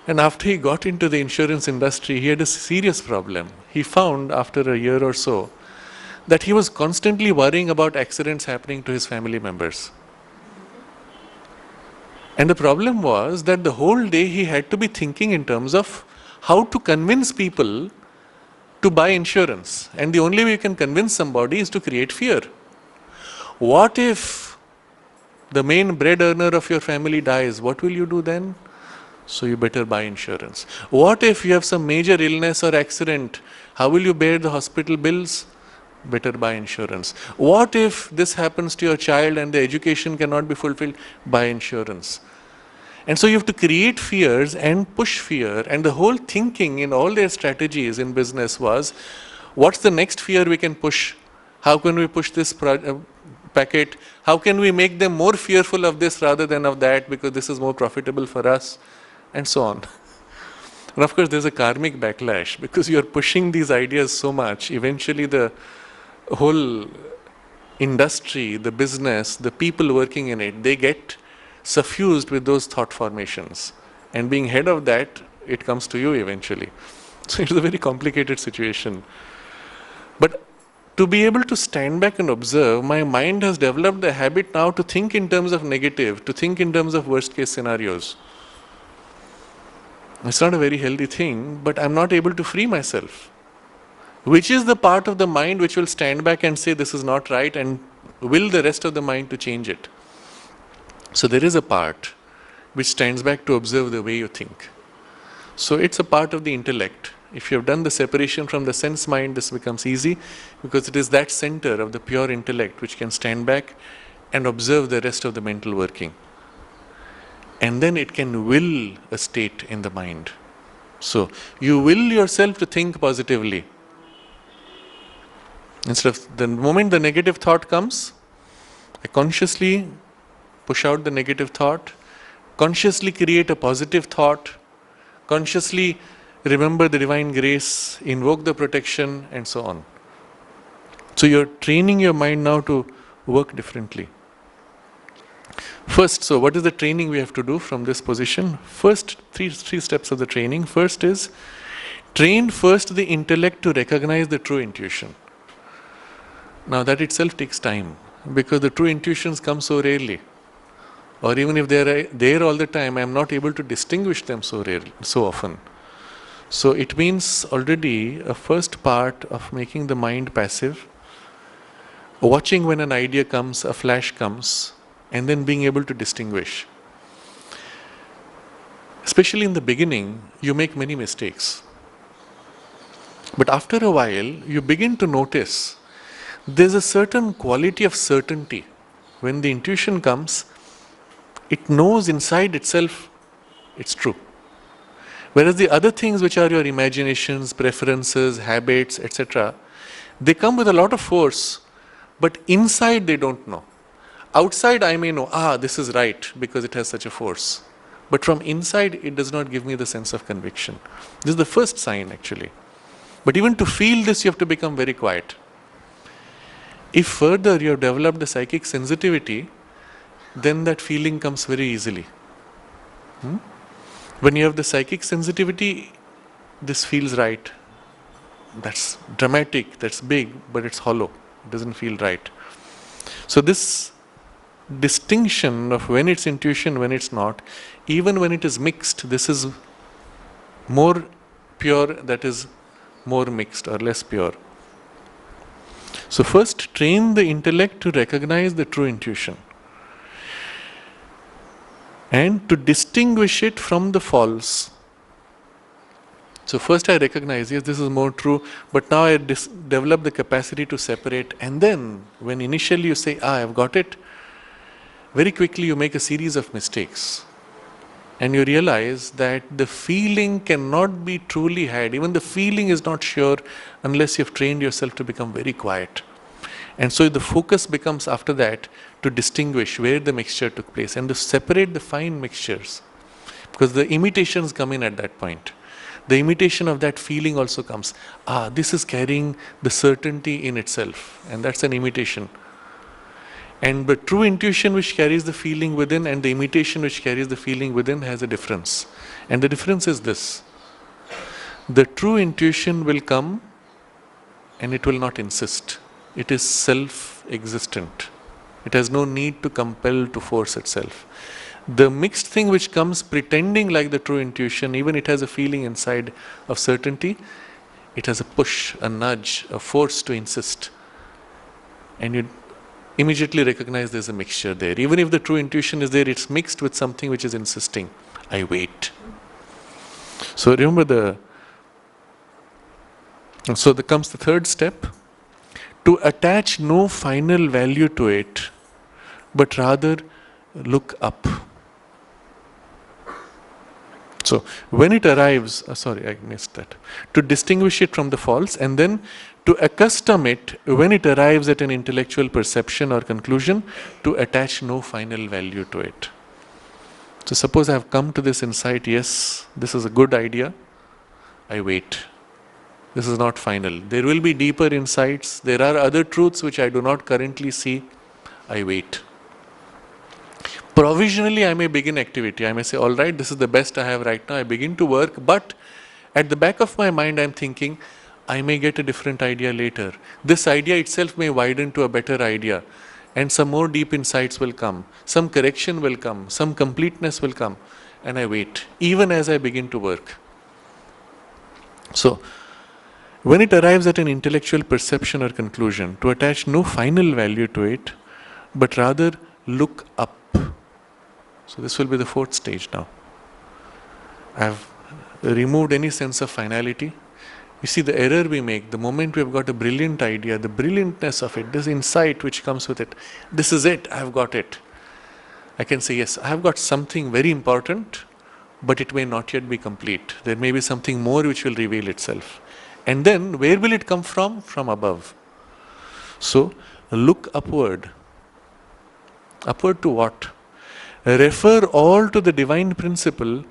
And after he got into the insurance industry, he had a serious problem. He found after a year or so that he was constantly worrying about accidents happening to his family members. And the problem was that the whole day he had to be thinking in terms of how to convince people to buy insurance. And the only way you can convince somebody is to create fear. What if the main bread earner of your family dies? What will you do then? So you better buy insurance. What if you have some major illness or accident? How will you bear the hospital bills? Better buy insurance. What if this happens to your child and the education cannot be fulfilled? Buy insurance. And so you have to create fears and push fear, and the whole thinking in all their strategies in business was, what's the next fear we can push? How can we push this packet? How can we make them more fearful of this rather than of that, because this is more profitable for us? And so on. And of course there's a karmic backlash, because you're pushing these ideas so much, eventually the whole industry, the business, the people working in it, they get suffused with those thought formations. And being head of that, it comes to you eventually. So it's a very complicated situation. But to be able to stand back and observe, my mind has developed the habit now to think in terms of negative, to think in terms of worst case scenarios. It's not a very healthy thing, but I'm not able to free myself. Which is the part of the mind which will stand back and say this is not right, and will the rest of the mind to change it? So there is a part which stands back to observe the way you think. So it's a part of the intellect. If you have done the separation from the sense mind, this becomes easy, because it is that center of the pure intellect which can stand back and observe the rest of the mental working. And then it can will a state in the mind. So you will yourself to think positively. Instead of the moment the negative thought comes, I consciously push out the negative thought, consciously create a positive thought, consciously remember the divine grace, invoke the protection, and so on. So you're training your mind now to work differently. First, so what is the training we have to do from this position? First, three steps of the training. First is, train first the intellect to recognize the true intuition. Now that itself takes time, because the true intuitions come so rarely. Or even if they are there all the time, I am not able to distinguish them so rarely, so often. So it means already a first part of making the mind passive, watching when an idea comes, a flash comes, and then being able to distinguish. Especially in the beginning, you make many mistakes. But after a while, you begin to notice there's a certain quality of certainty. When the intuition comes, it knows inside itself it's true. Whereas the other things, which are your imaginations, preferences, habits, etc., they come with a lot of force, but inside they don't know. Outside I may know, this is right because it has such a force. But from inside it does not give me the sense of conviction. This is the first sign actually. But even to feel this, you have to become very quiet. If further you have developed the psychic sensitivity, then that feeling comes very easily. When you have the psychic sensitivity, this feels right. That's dramatic, that's big, but it's hollow. It doesn't feel right. So this distinction of when it's intuition, when it's not, even when it is mixed, this is more pure, that is more mixed or less pure. So first, train the intellect to recognize the true intuition and to distinguish it from the false. So first I recognize, yes, this is more true, but now I develop the capacity to separate, and then when initially you say, I've got it, very quickly you make a series of mistakes. And you realize that the feeling cannot be truly had. Even the feeling is not sure unless you've trained yourself to become very quiet. And so the focus becomes after that to distinguish where the mixture took place and to separate the fine mixtures. Because the imitations come in at that point. The imitation of that feeling also comes. This is carrying the certainty in itself, and that's an imitation. And the true intuition which carries the feeling within and the imitation which carries the feeling within has a difference. And the difference is this. The true intuition will come and it will not insist. It is self-existent. It has no need to compel, to force itself. The mixed thing which comes pretending like the true intuition, even it has a feeling inside of certainty, it has a push, a nudge, a force to insist. And you immediately recognize there's a mixture there. Even if the true intuition is there, it's mixed with something which is insisting. I wait. So remember comes the third step. To attach no final value to it, but rather look up. So when it arrives, I missed that. To distinguish it from the false, and then to accustom it when it arrives at an intellectual perception or conclusion, to attach no final value to it. So suppose I have come to this insight, yes, this is a good idea, I wait. This is not final. There will be deeper insights. There are other truths which I do not currently see. I wait. Provisionally, I may begin activity. I may say, all right, this is the best I have right now. I begin to work, but at the back of my mind, I'm thinking, I may get a different idea later. This idea itself may widen to a better idea, and some more deep insights will come. Some correction will come. Some completeness will come. And I wait, even as I begin to work. So, when it arrives at an intellectual perception or conclusion, to attach no final value to it, but rather look up. So this will be the fourth stage now. I have removed any sense of finality. You see the error we make, the moment we have got a brilliant idea, the brilliantness of it, this insight which comes with it, this is it, I have got it. I can say, yes, I have got something very important, but it may not yet be complete. There may be something more which will reveal itself. And then, where will it come from? From above. So, look upward. Upward to what? Refer all to the divine principle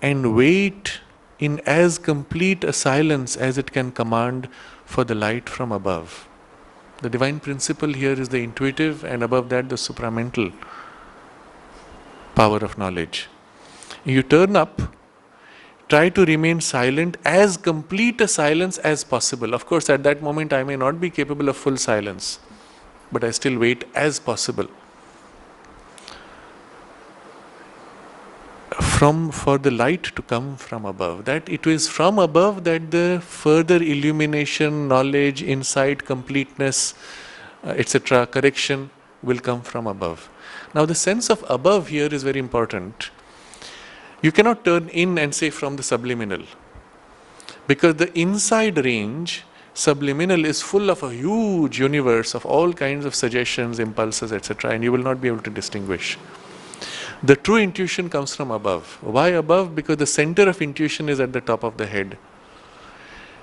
and wait in as complete a silence as it can command for the light from above. The divine principle here is the intuitive, and above that the supramental. power of knowledge. You turn up, try to remain silent, as complete a silence as possible. Of course, at that moment I may not be capable of full silence, but I still wait as possible. For the light to come from above. That it is from above that the further illumination, knowledge, insight, completeness, etc., correction will come from above. Now the sense of above here is very important. You cannot turn in and say from the subliminal, because the inside range, subliminal, is full of a huge universe of all kinds of suggestions, impulses, etc., and you will not be able to distinguish. The true intuition comes from above. Why above? Because the center of intuition is at the top of the head.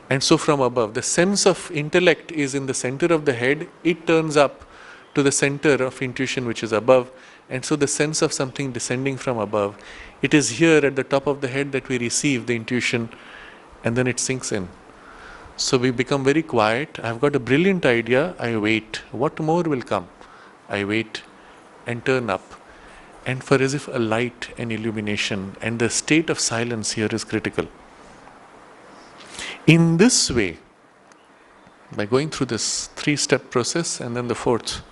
And so from above, the sense of intellect is in the center of the head, it turns up to the center of intuition which is above, and so the sense of something descending from above, it is here at the top of the head that we receive the intuition, and then it sinks in. So we become very quiet. I've got a brilliant idea, I wait. What more will come? I wait and turn up. And for as if a light and illumination, and the state of silence here is critical. In this way, by going through this 3-step process and then the 4th,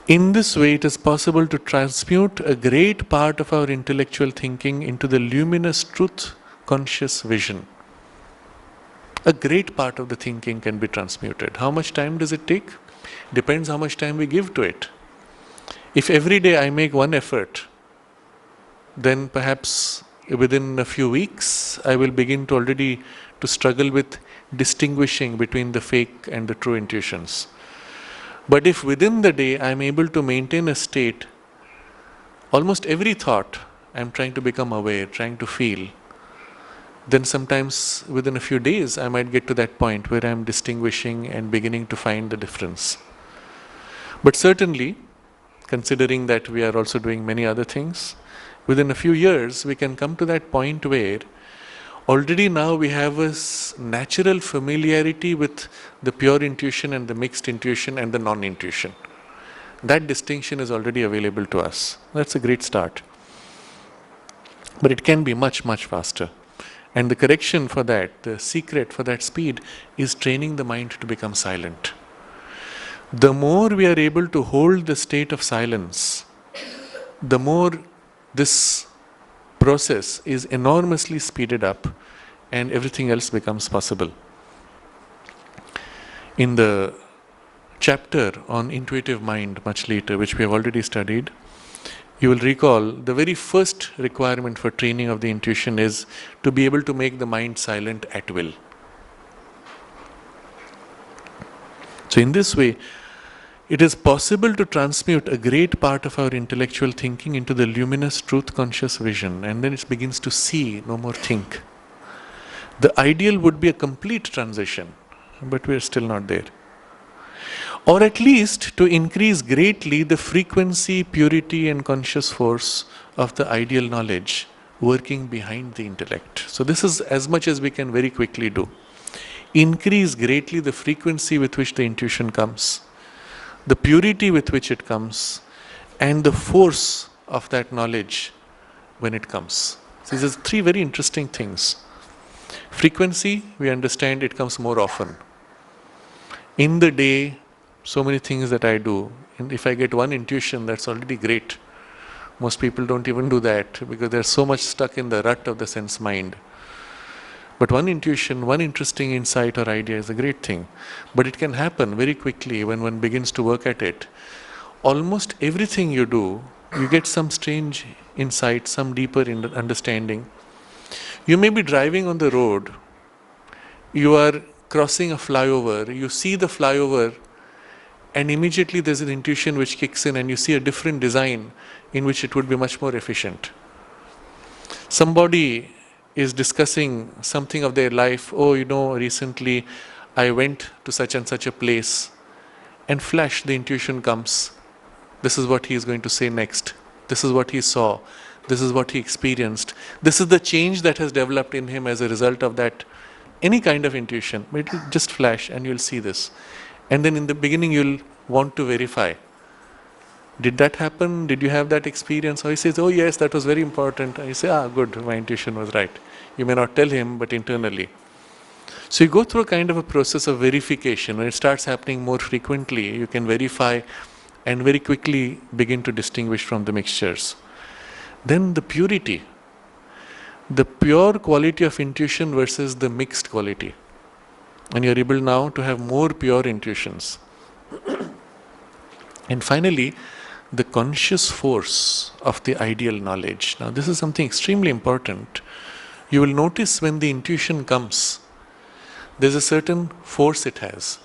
in this way it is possible to transmute a great part of our intellectual thinking into the luminous truth conscious vision. A great part of the thinking can be transmuted. How much time does it take? Depends how much time we give to it. If every day I make one effort, then perhaps within a few weeks I will begin to already to struggle with distinguishing between the fake and the true intuitions. But if within the day I am able to maintain a state, almost every thought I am trying to become aware, trying to feel, then sometimes within a few days I might get to that point where I am distinguishing and beginning to find the difference. But certainly, considering that we are also doing many other things, within a few years we can come to that point where already now we have a natural familiarity with the pure intuition and the mixed intuition and the non-intuition. That distinction is already available to us. That's a great start. But it can be much, much faster. And the correction for that, the secret for that speed, is training the mind to become silent. The more we are able to hold the state of silence, the more this process is enormously speeded up and everything else becomes possible. In the chapter on intuitive mind much later, which we have already studied, you will recall the very first requirement for training of the intuition is to be able to make the mind silent at will. So in this way, it is possible to transmute a great part of our intellectual thinking into the luminous truth conscious vision, and then it begins to see, no more think. The ideal would be a complete transition, but we are still not there. Or at least to increase greatly the frequency, purity and conscious force of the ideal knowledge working behind the intellect. So this is as much as we can very quickly do. Increase greatly the frequency with which the intuition comes, the purity with which it comes, and the force of that knowledge when it comes. So these are 3 very interesting things. Frequency, we understand it comes more often. In the day, so many things that I do, and if I get one intuition, that's already great. Most people don't even do that because they're so much stuck in the rut of the sense mind. But one intuition, one interesting insight or idea is a great thing. But it can happen very quickly when one begins to work at it. Almost everything you do, you get some strange insight, some deeper understanding. You may be driving on the road, you are crossing a flyover, you see the flyover, and immediately there's an intuition which kicks in and you see a different design in which it would be much more efficient. Somebody is discussing something of their life. Oh, recently I went to such and such a place, and flash, the intuition comes. This is what he is going to say next. This is what he saw. This is what he experienced. This is the change that has developed in him as a result of that. Any kind of intuition, it will just flash and you'll see this. And then in the beginning you'll want to verify. Did that happen? Did you have that experience? Or he says, oh yes, that was very important. I say, good, my intuition was right. You may not tell him, but internally. So you go through a kind of a process of verification. When it starts happening more frequently, you can verify and very quickly begin to distinguish from the mixtures. Then the purity, the pure quality of intuition versus the mixed quality. And you're able now to have more pure intuitions. And finally, the conscious force of the ideal knowledge. Now, this is something extremely important. You will notice when the intuition comes, there's a certain force it has.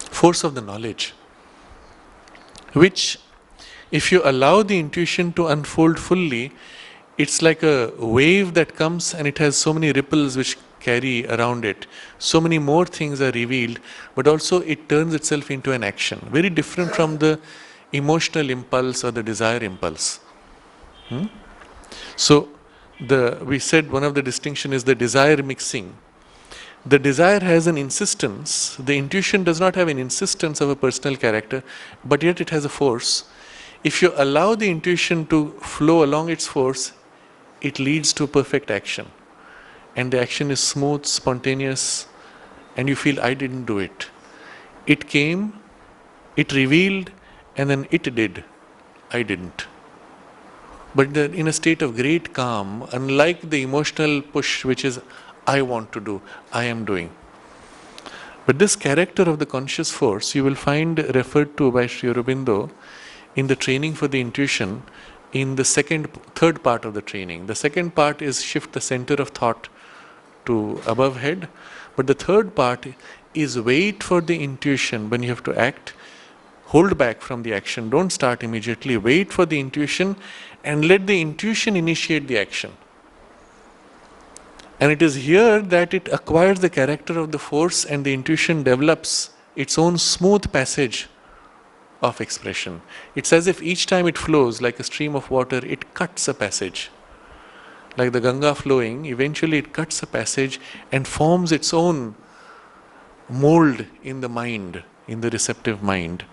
Force of the knowledge, which, if you allow the intuition to unfold fully, it's like a wave that comes and it has so many ripples which carry around it. So many more things are revealed, but also it turns itself into an action. Very different from the emotional impulse or the desire impulse. So, we said one of the distinction is the desire mixing. The desire has an insistence. The intuition does not have an insistence of a personal character, but yet it has a force. If you allow the intuition to flow along its force, it leads to perfect action. And the action is smooth, spontaneous, and you feel, I didn't do it. It came, it revealed, and then it did. I didn't. But in a state of great calm, unlike the emotional push which is, I want to do, I am doing. But this character of the conscious force you will find referred to by Sri Aurobindo in the training for the intuition in the third part of the training. The second part is shift the center of thought to above head, but the third part is wait for the intuition when you have to act. Hold back from the action, don't start immediately, wait for the intuition and let the intuition initiate the action. And it is here that it acquires the character of the force and the intuition develops its own smooth passage of expression. It's as if each time it flows like a stream of water, it cuts a passage. Like the Ganga flowing, eventually it cuts a passage and forms its own mold in the mind, in the receptive mind,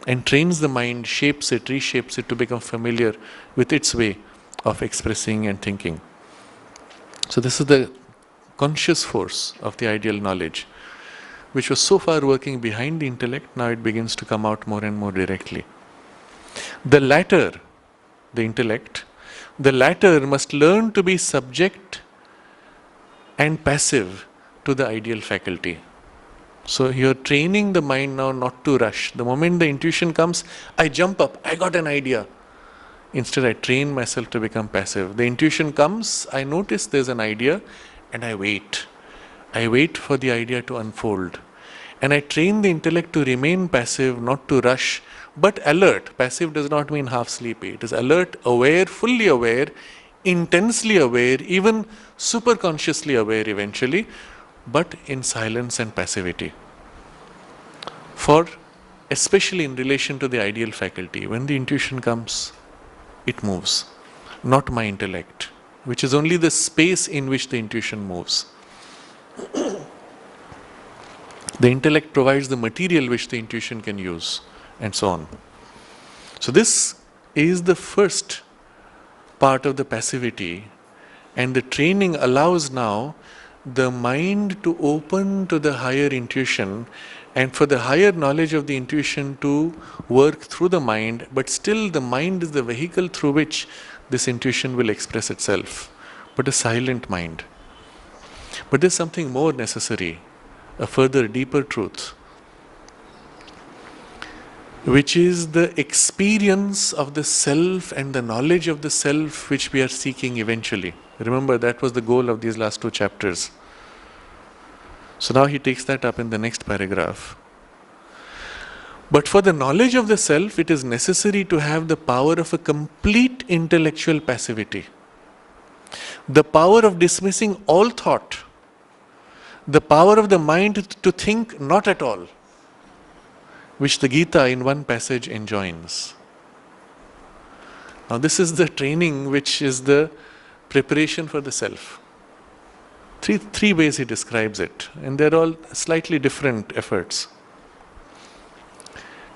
and trains the mind, shapes it, reshapes it to become familiar with its way of expressing and thinking. So this is the conscious force of the ideal knowledge, which was so far working behind the intellect, now it begins to come out more and more directly. The latter, the intellect, the latter must learn to be subject and passive to the ideal faculty. So you're training the mind now not to rush. The moment the intuition comes, I jump up, I got an idea. Instead, I train myself to become passive. The intuition comes, I notice there's an idea, and I wait. I wait for the idea to unfold. And I train the intellect to remain passive, not to rush, but alert. Passive does not mean half sleepy. It is alert, aware, fully aware, intensely aware, even super consciously aware eventually, but in silence and passivity. Especially in relation to the ideal faculty, when the intuition comes, it moves, not my intellect, which is only the space in which the intuition moves. The intellect provides the material which the intuition can use, and so on. So this is the first part of the passivity, and the training allows now the mind to open to the higher intuition and for the higher knowledge of the intuition to work through the mind, but still the mind is the vehicle through which this intuition will express itself, but a silent mind. But there's something more necessary, a further deeper truth, which is the experience of the self and the knowledge of the self which we are seeking eventually. Remember, that was the goal of these last 2 chapters. So now he takes that up in the next paragraph. But for the knowledge of the self, it is necessary to have the power of a complete intellectual passivity, the power of dismissing all thought, the power of the mind to think not at all, which the Gita in one passage enjoins. Now this is the training which is the preparation for the self. Three ways he describes it, and they're all slightly different efforts.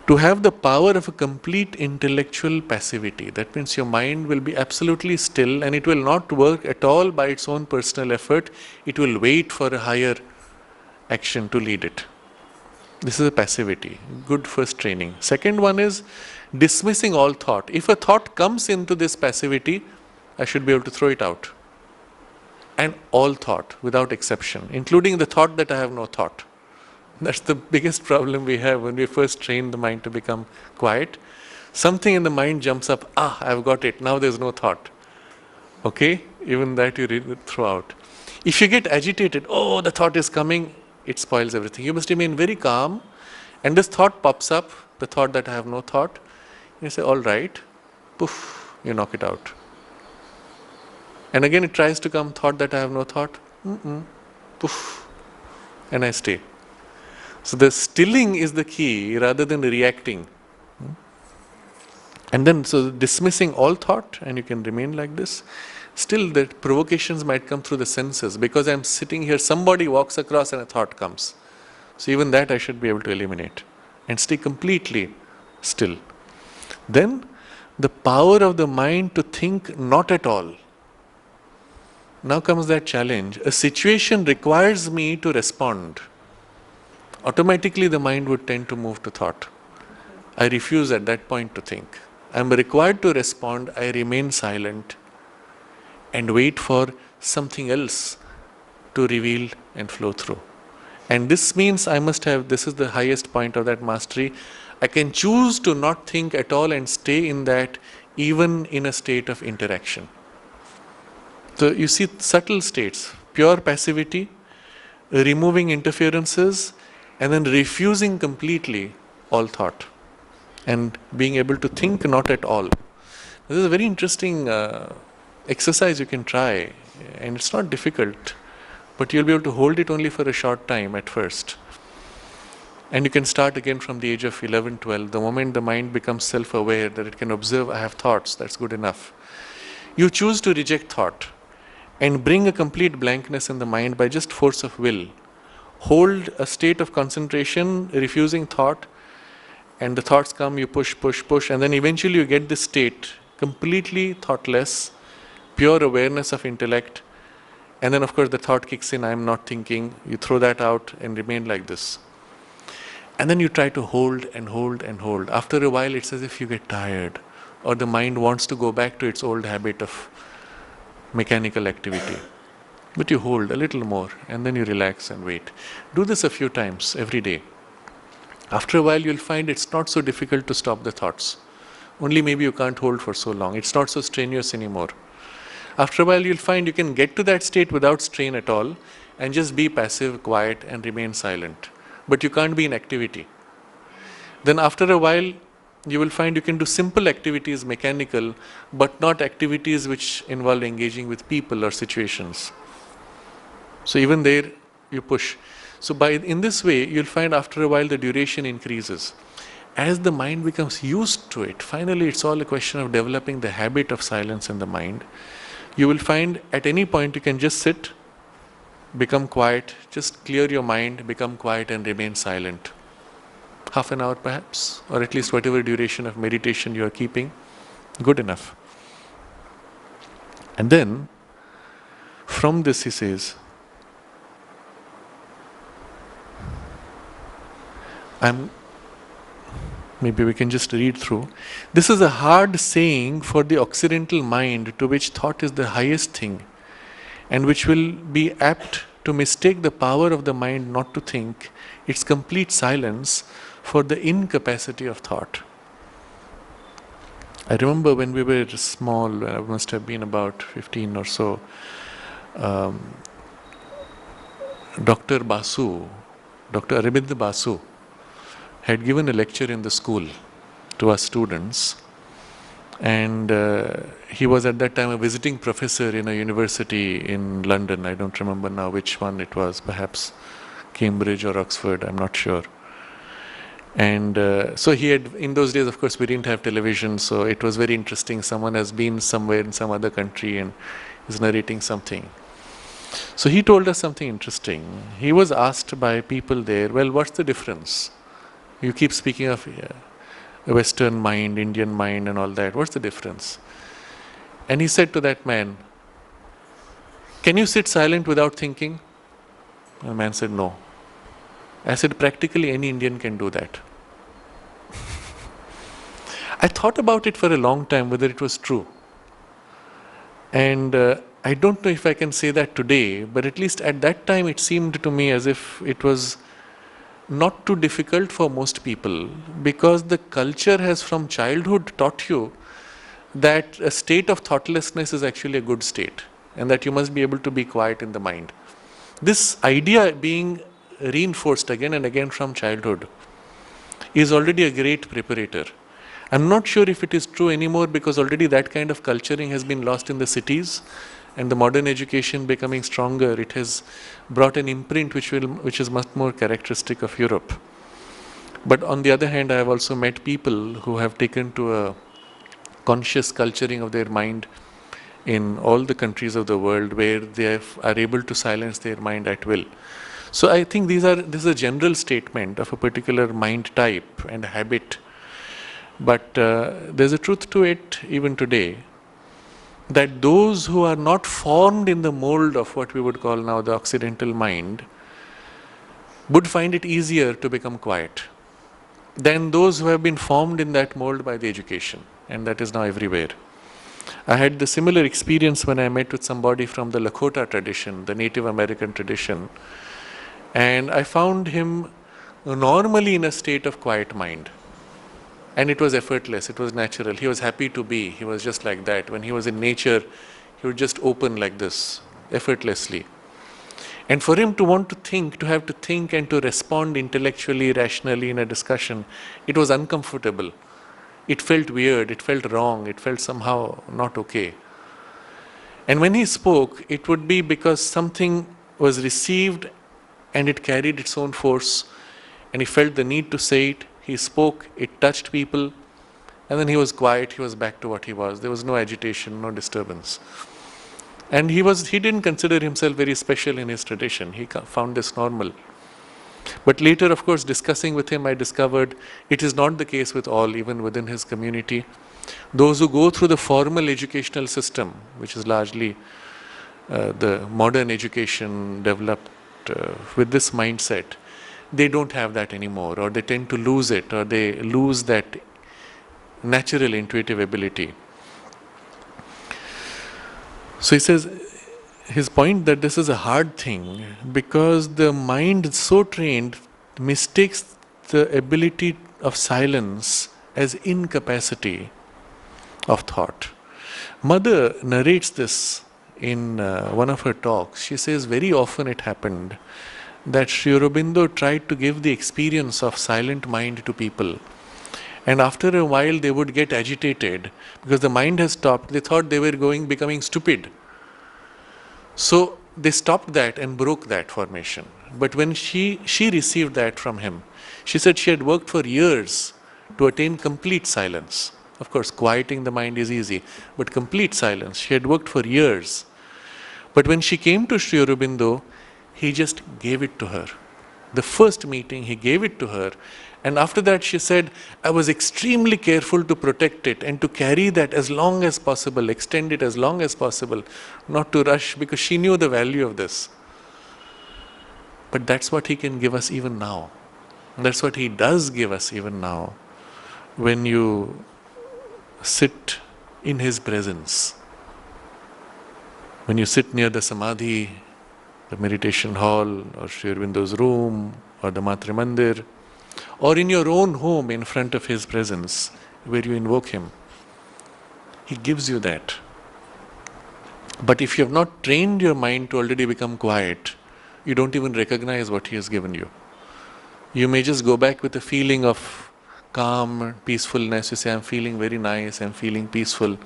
to have the power of a complete intellectual passivity. That means your mind will be absolutely still and it will not work at all by its own personal effort. It will wait for a higher action to lead it. This is a passivity. Good first training. Second one is dismissing all thought. If a thought comes into this passivity, I should be able to throw it out. And all thought, without exception, including the thought that I have no thought. That's the biggest problem we have when we first train the mind to become quiet. Something in the mind jumps up, I've got it, now there's no thought. Okay? Even that you throw out. If you get agitated, the thought is coming, it spoils everything. You must remain very calm, and this thought pops up, the thought that I have no thought. You say, all right, poof, you knock it out. And again it tries to come, thought that I have no thought, poof, and I stay. So the stilling is the key rather than reacting. And then, so dismissing all thought, and you can remain like this. Still, the provocations might come through the senses. Because I'm sitting here, somebody walks across and a thought comes. So even that I should be able to eliminate and stay completely still. Then, the power of the mind to think not at all. Now comes that challenge. A situation requires me to respond. Automatically the mind would tend to move to thought. I refuse at that point to think. I am required to respond, I remain silent and wait for something else to reveal and flow through. And this means I must have, this is the highest point of that mastery, I can choose to not think at all and stay in that even in a state of interaction. So you see subtle states, pure passivity, removing interferences, and then refusing completely all thought and being able to think not at all. This is a very interesting exercise you can try, and it's not difficult, but you'll be able to hold it only for a short time at first. And you can start again from the age of 11, 12. The moment the mind becomes self-aware that it can observe, I have thoughts, that's good enough. You choose to reject thought and bring a complete blankness in the mind by just force of will. Hold a state of concentration, refusing thought, and the thoughts come, you push, and then eventually you get this state, completely thoughtless, pure awareness of intellect, and then of course the thought kicks in, I am not thinking, you throw that out and remain like this. And then you try to hold and hold and hold. After a while it's as if you get tired, or the mind wants to go back to its old habit of mechanical activity. But you hold a little more and then you relax and wait. Do this a few times every day. After a while you'll find it's not so difficult to stop the thoughts. Only maybe you can't hold for so long. It's not so strenuous anymore. After a while you'll find you can get to that state without strain at all and just be passive, quiet and remain silent. But you can't be in activity. Then after a while you will find you can do simple activities, mechanical, but not activities which involve engaging with people or situations. So even there you push. So in this way you'll find after a while the duration increases. As the mind becomes used to it, finally it's all a question of developing the habit of silence in the mind. You will find at any point you can just sit, become quiet, just clear your mind, become quiet and remain silent. Half an hour perhaps, or at least whatever duration of meditation you are keeping, good enough. And then, from this he says, maybe we can just read through. This is a hard saying for the Occidental mind to which thought is the highest thing and which will be apt to mistake the power of the mind not to think, its complete silence, for the incapacity of thought. I remember when we were small, I must have been about 15 or so, Dr. Arvind Basu, had given a lecture in the school to us students, and he was at that time a visiting professor in a university in London. I don't remember now which one it was, perhaps Cambridge or Oxford, I'm not sure. And so he had, in those days of course we didn't have television, so it was very interesting. Someone has been somewhere in some other country and is narrating something. So he told us something interesting. He was asked by people there, well, what's the difference? You keep speaking of Western mind, Indian mind and all that. What's the difference? And he said to that man, can you sit silent without thinking? The man said, no. I said, practically any Indian can do that. I thought about it for a long time, whether it was true. And I don't know if I can say that today, but at least at that time it seemed to me as if it was not too difficult for most people, because the culture has from childhood taught you that a state of thoughtlessness is actually a good state, and that you must be able to be quiet in the mind. This idea being reinforced again and again from childhood is already a great preparator. I'm not sure if it is true anymore, because already that kind of culturing has been lost in the cities, and the modern education becoming stronger, it has brought an imprint which is much more characteristic of Europe. But on the other hand, I have also met people who have taken to a conscious culturing of their mind in all the countries of the world, where they are able to silence their mind at will. So I think this is a general statement of a particular mind type and habit. But there's a truth to it even today, that those who are not formed in the mold of what we would call now the Occidental mind would find it easier to become quiet than those who have been formed in that mold by the education, and that is now everywhere. I had the similar experience when I met with somebody from the Lakota tradition, the Native American tradition, and I found him normally in a state of quiet mind. And it was effortless, it was natural. He was happy to be, he was just like that. When he was in nature, he would just open like this, effortlessly. And for him to want to think, to have to think and to respond intellectually, rationally in a discussion, it was uncomfortable. It felt weird, it felt wrong, it felt somehow not okay. And when he spoke, it would be because something was received and it carried its own force, and he felt the need to say it. He spoke, it touched people, and then he was quiet, he was back to what he was. There was no agitation, no disturbance. And he didn't consider himself very special in his tradition. He found this normal. But later, of course, discussing with him, I discovered it is not the case with all, even within his community. Those who go through the formal educational system, which is largely the modern education developed with this mindset, they don't have that anymore, or they tend to lose it, or they lose that natural intuitive ability. So he says, his point that this is a hard thing because the mind is so trained mistakes the ability of silence as incapacity of thought. Mother narrates this in one of her talks. She says very often it happened that Sri Aurobindo tried to give the experience of silent mind to people, and after a while they would get agitated because the mind has stopped. They thought they were becoming stupid. So they stopped that and broke that formation. But when she received that from him, she said she had worked for years to attain complete silence. Of course, quieting the mind is easy, but complete silence, she had worked for years. But when she came to Sri Aurobindo, he just gave it to her. The first meeting, he gave it to her. And after that, she said, I was extremely careful to protect it and to carry that as long as possible, extend it as long as possible, not to rush, because she knew the value of this. But that's what he can give us even now. That's what he does give us even now. When you sit in his presence, when you sit near the Samadhi, the meditation hall, or Sri Aurobindo's room, or the Matre Mandir, or in your own home in front of his presence, where you invoke him, he gives you that. But if you have not trained your mind to already become quiet, you don't even recognize what he has given you. You may just go back with a feeling of calm, peacefulness. You say, I'm feeling very nice, I'm feeling peaceful.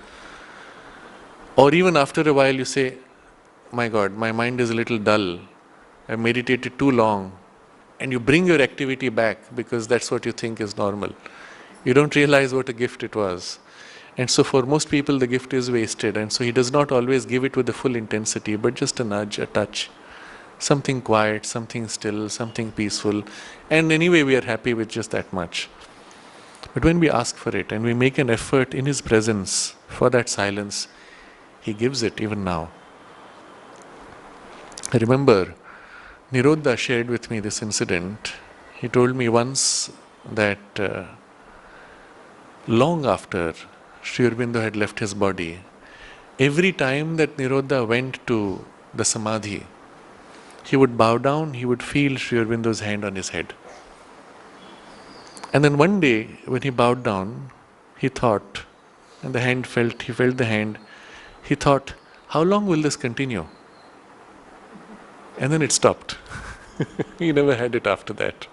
Or even after a while you say, my God, my mind is a little dull. I've meditated too long. And you bring your activity back because that's what you think is normal. You don't realize what a gift it was. And so for most people the gift is wasted. And so he does not always give it with the full intensity, but just a nudge, a touch. Something quiet, something still, something peaceful. And anyway we are happy with just that much. But when we ask for it and we make an effort in His presence for that silence, He gives it even now. I remember Nirodha shared with me this incident. He told me once that long after Sri Aurobindo had left his body, every time that Nirodha went to the Samadhi, he would bow down, he would feel Sri Aurobindo's hand on his head. And then one day, when he bowed down, he thought, and he felt the hand, he thought, how long will this continue? And then it stopped. He never had it after that.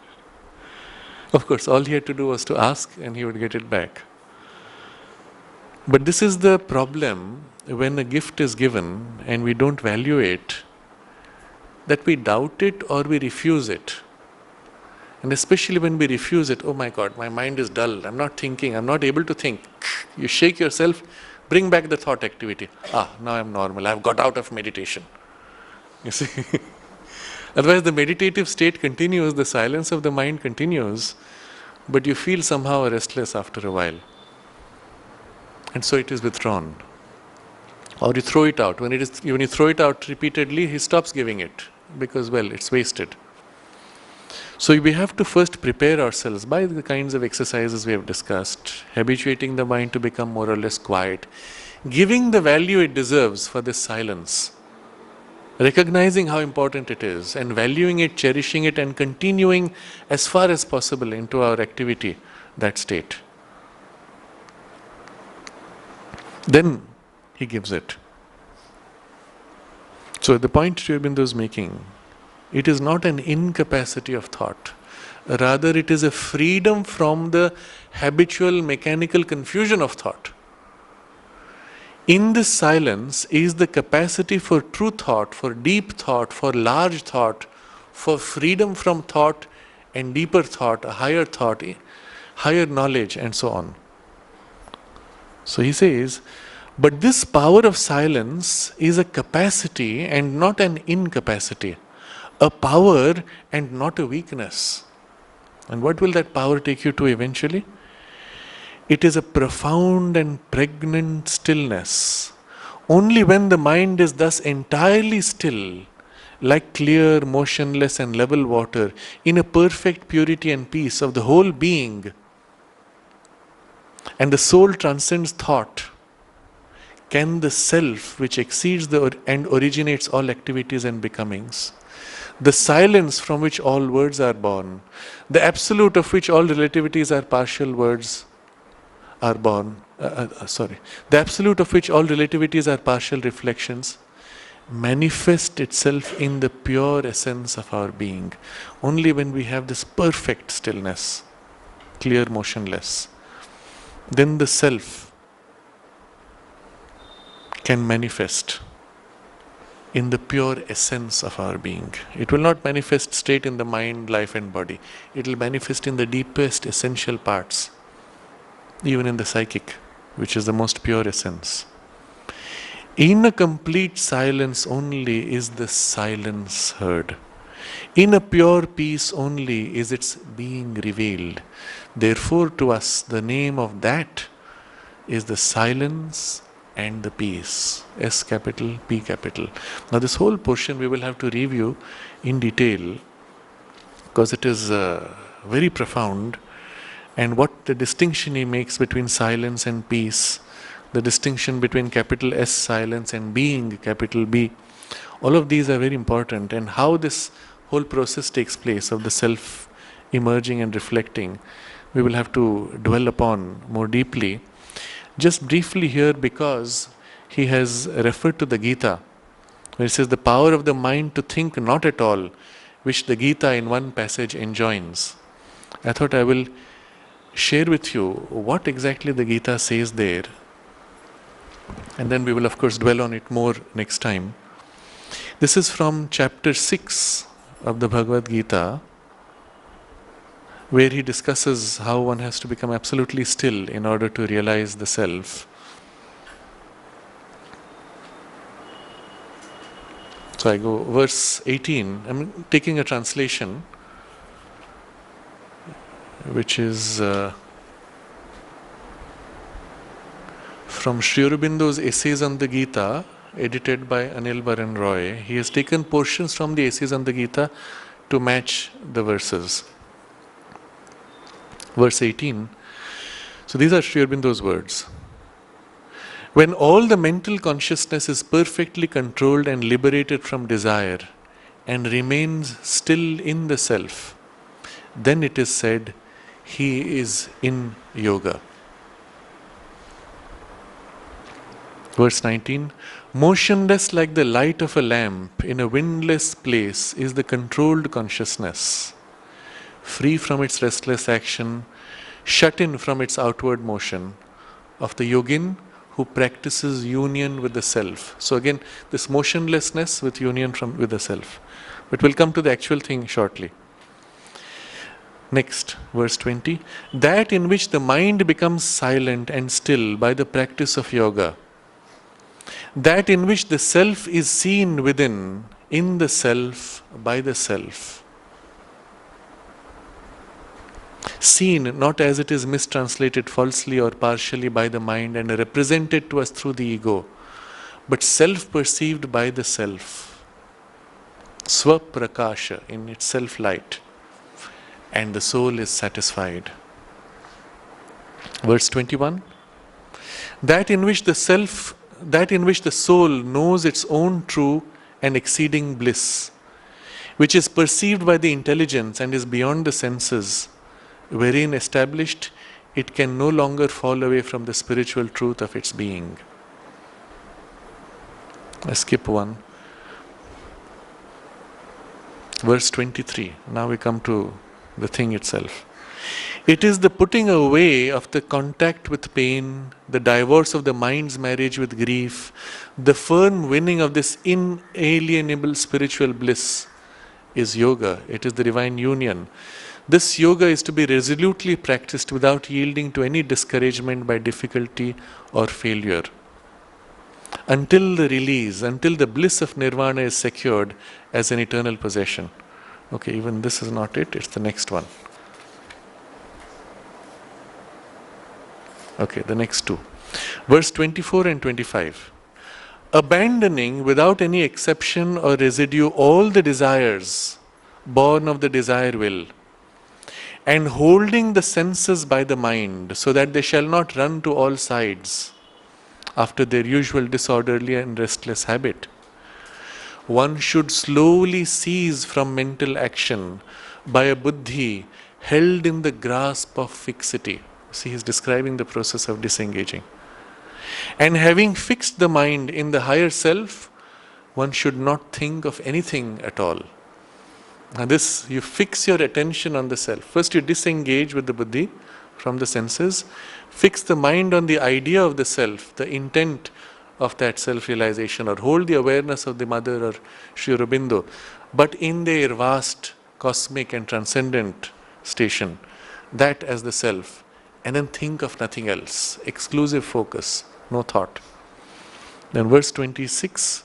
Of course, all he had to do was to ask and he would get it back. But this is the problem when a gift is given and we don't value it, that we doubt it or we refuse it. And especially when we refuse it, oh my God, my mind is dull, I'm not thinking, I'm not able to think. You shake yourself, bring back the thought activity. Now I'm normal, I've got out of meditation. You see? Otherwise the meditative state continues, the silence of the mind continues, but you feel somehow restless after a while. And so it is withdrawn. Or you throw it out. When you throw it out repeatedly, he stops giving it because, well, it's wasted. So we have to first prepare ourselves by the kinds of exercises we have discussed, habituating the mind to become more or less quiet, giving the value it deserves for this silence, recognizing how important it is and valuing it, cherishing it, and continuing as far as possible into our activity, that state. Then he gives it. So the point Sri Aurobindo is making, it is not an incapacity of thought. Rather, it is a freedom from the habitual mechanical confusion of thought. In this silence is the capacity for true thought, for deep thought, for large thought, for freedom from thought and deeper thought, a higher thought, higher knowledge, and so on. So he says, but this power of silence is a capacity and not an incapacity, a power and not a weakness. And what will that power take you to eventually? It is a profound and pregnant stillness. Only when the mind is thus entirely still, like clear, motionless and level water, in a perfect purity and peace of the whole being, and the soul transcends thought, can the self which exceeds and originates all activities and becomings, the silence from which all words are born, the absolute of which all relativities are partial words are born, the absolute of which all relativities are partial reflections, manifest itself in the pure essence of our being. Only when we have this perfect stillness, clear, motionless, then the self can manifest in the pure essence of our being. It will not manifest straight in the mind, life and body. It will manifest in the deepest essential parts, even in the psychic, which is the most pure essence. In a complete silence only is the silence heard. In a pure peace only is its being revealed. Therefore, to us, the name of that is the silence and the peace. S capital, P capital. Now, this whole portion we will have to review in detail because it is very profound. And what the distinction he makes between silence and peace, the distinction between capital S silence and being, capital B, all of these are very important. And how this whole process takes place of the self emerging and reflecting, we will have to dwell upon more deeply. Just briefly here, because he has referred to the Gita, where he says the power of the mind to think not at all, which the Gita in one passage enjoins. I thought I will share with you what exactly the Gita says there, and then we will of course dwell on it more next time. This is from chapter 6 of the Bhagavad Gita, where he discusses how one has to become absolutely still in order to realize the self. So I go verse 18. I'm taking a translation which is from Sri Aurobindo's Essays on the Gita, edited by Anil Baran Roy. He has taken portions from the Essays on the Gita to match the verses. Verse 18. So these are Sri Aurobindo's words. When all the mental consciousness is perfectly controlled and liberated from desire and remains still in the self, then it is said he is in yoga. Verse 19. Motionless like the light of a lamp in a windless place is the controlled consciousness, free from its restless action, shut in from its outward motion, of the yogin who practices union with the self. So again, this motionlessness with union with the self. But we'll come to the actual thing shortly. Next, verse 20. That in which the mind becomes silent and still by the practice of yoga, that in which the self is seen within, in the self, by the self. Seen not as it is mistranslated falsely or partially by the mind and represented to us through the ego, but self-perceived by the self. Swaprakasha, in its self-light. And the soul is satisfied. Verse 21. That in which the soul knows its own true and exceeding bliss, which is perceived by the intelligence and is beyond the senses, wherein established it can no longer fall away from the spiritual truth of its being. I skip one. Verse 23. Now we come to the thing itself. It is the putting away of the contact with pain, the divorce of the mind's marriage with grief, the firm winning of this inalienable spiritual bliss is yoga. It is the divine union. This yoga is to be resolutely practiced without yielding to any discouragement by difficulty or failure. Until the release, until the bliss of nirvana is secured as an eternal possession. Okay, even this is not it, it's the next one. Okay, the next two. Verse 24 and 25. Abandoning without any exception or residue all the desires born of the desire will, and holding the senses by the mind so that they shall not run to all sides after their usual disorderly and restless habit, one should slowly cease from mental action by a buddhi held in the grasp of fixity. See, he's describing the process of disengaging. And having fixed the mind in the higher self, one should not think of anything at all. Now this, you fix your attention on the self. First you disengage with the buddhi from the senses, fix the mind on the idea of the self, the intent of that self-realization, or hold the awareness of the mother or Sri Aurobindo, but in their vast, cosmic and transcendent station, that as the self, and then think of nothing else, exclusive focus, no thought. Then verse 26,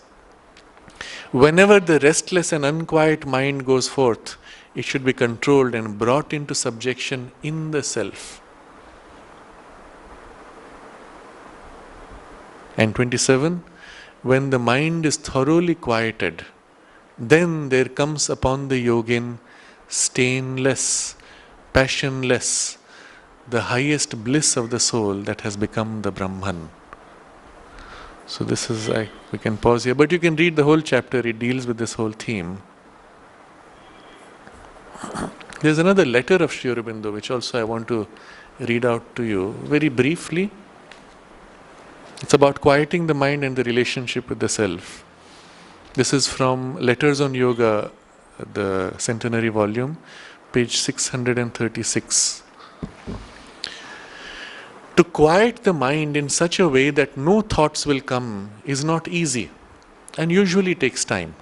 whenever the restless and unquiet mind goes forth, it should be controlled and brought into subjection in the self. And 27, when the mind is thoroughly quieted, then there comes upon the yogin stainless, passionless, the highest bliss of the soul that has become the Brahman. So this is, we can pause here, but you can read the whole chapter, it deals with this whole theme. There's another letter of Sri Aurobindo which also I want to read out to you very briefly. It's about quieting the mind and the relationship with the self. This is from Letters on Yoga, the centenary volume, page 636. To quiet the mind in such a way that no thoughts will come is not easy and usually takes time.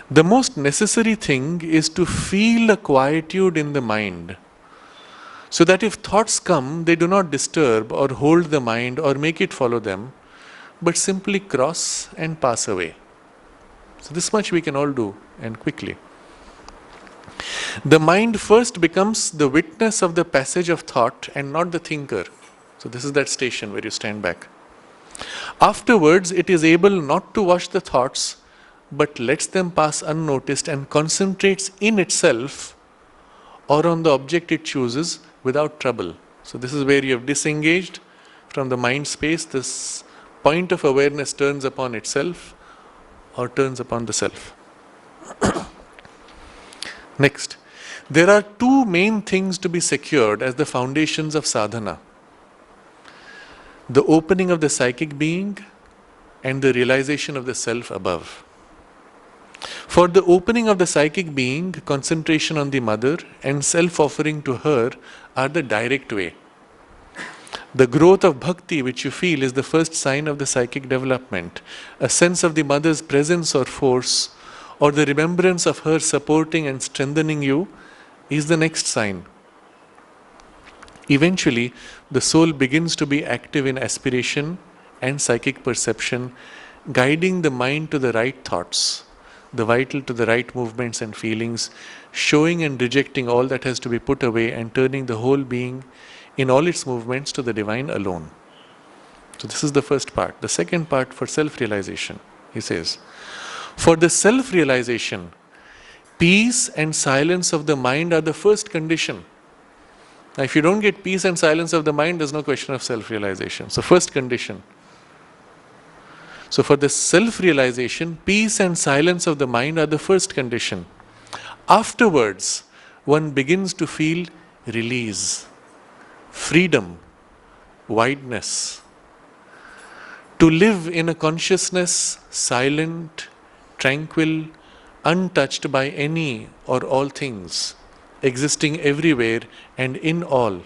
The most necessary thing is to feel a quietude in the mind, so that if thoughts come, they do not disturb or hold the mind or make it follow them, but simply cross and pass away. So this much we can all do, and quickly. The mind first becomes the witness of the passage of thought and not the thinker. So this is that station where you stand back. Afterwards, it is able not to watch the thoughts, but lets them pass unnoticed and concentrates in itself or on the object it chooses without trouble. So this is where you have disengaged from the mind space. This point of awareness turns upon itself or turns upon the self. Next, there are two main things to be secured as the foundations of sadhana: the opening of the psychic being and the realization of the self above. For the opening of the psychic being, concentration on the mother and self-offering to her are the direct way. The growth of bhakti which you feel is the first sign of the psychic development. A sense of the mother's presence or force, or the remembrance of her supporting and strengthening you, is the next sign. Eventually, the soul begins to be active in aspiration and psychic perception, guiding the mind to the right thoughts, the vital to the right movements and feelings, showing and rejecting all that has to be put away and turning the whole being in all its movements to the divine alone. So this is the first part. The second part, for self-realization, he says, for the self-realization, peace and silence of the mind are the first condition. Now if you don't get peace and silence of the mind, there's no question of self-realization. So first condition. So for the self-realization, peace and silence of the mind are the first condition. Afterwards, one begins to feel release, freedom, wideness. To live in a consciousness silent, tranquil, untouched by any or all things, existing everywhere and in all,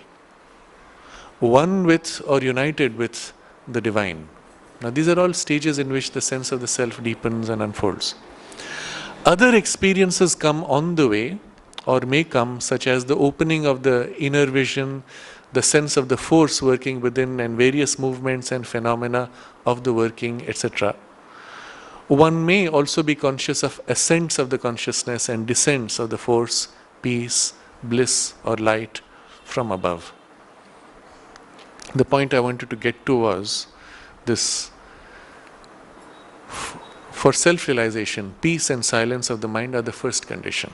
one with or united with the divine. Now these are all stages in which the sense of the self deepens and unfolds. Other experiences come on the way or may come, such as the opening of the inner vision, the sense of the force working within and various movements and phenomena of the working, etc. One may also be conscious of ascents of the consciousness and descents of the force, peace, bliss or light from above. The point I wanted to get to was this: for self-realization, peace and silence of the mind are the first condition.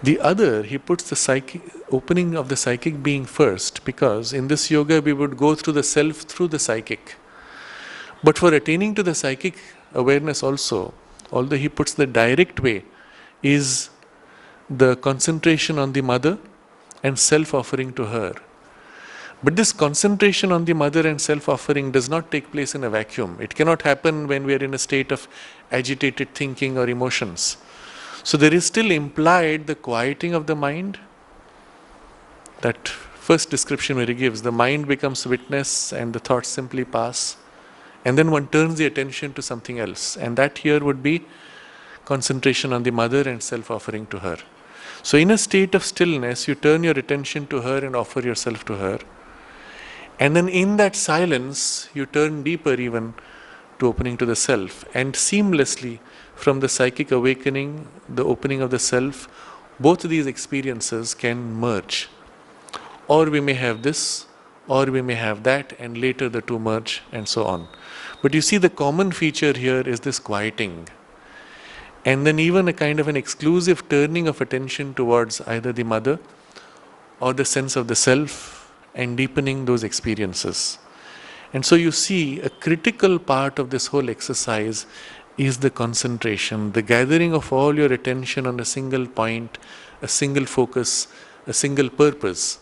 The other, he puts the opening of the psychic being first, because in this yoga we would go through the self through the psychic. But for attaining to the psychic awareness also, although he puts the direct way, is the concentration on the mother and self-offering to her. But this concentration on the mother and self-offering does not take place in a vacuum. It cannot happen when we are in a state of agitated thinking or emotions. So there is still implied the quieting of the mind. That first description where he gives, the mind becomes witness and the thoughts simply pass. And then one turns the attention to something else. And that here would be concentration on the mother and self-offering to her. So in a state of stillness, you turn your attention to her and offer yourself to her. And then in that silence, you turn deeper even to opening to the self. And seamlessly, from the psychic awakening, the opening of the self, both these experiences can merge. Or we may have this, or we may have that, and later the two merge, and so on. But you see, the common feature here is this quieting. And then even a kind of an exclusive turning of attention towards either the mother or the sense of the self, and deepening those experiences. And so you see, a critical part of this whole exercise is the concentration, the gathering of all your attention on a single point, a single focus, a single purpose.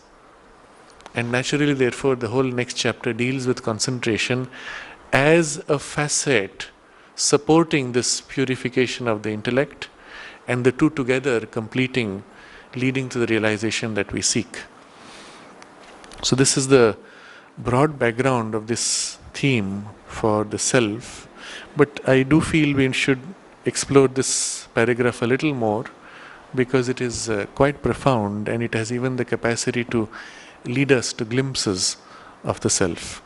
And naturally, therefore, the whole next chapter deals with concentration as a facet supporting this purification of the intellect, and the two together completing, leading to the realization that we seek. So this is the broad background of this theme for the self, but I do feel we should explore this paragraph a little more, because it is quite profound and it has even the capacity to lead us to glimpses of the self,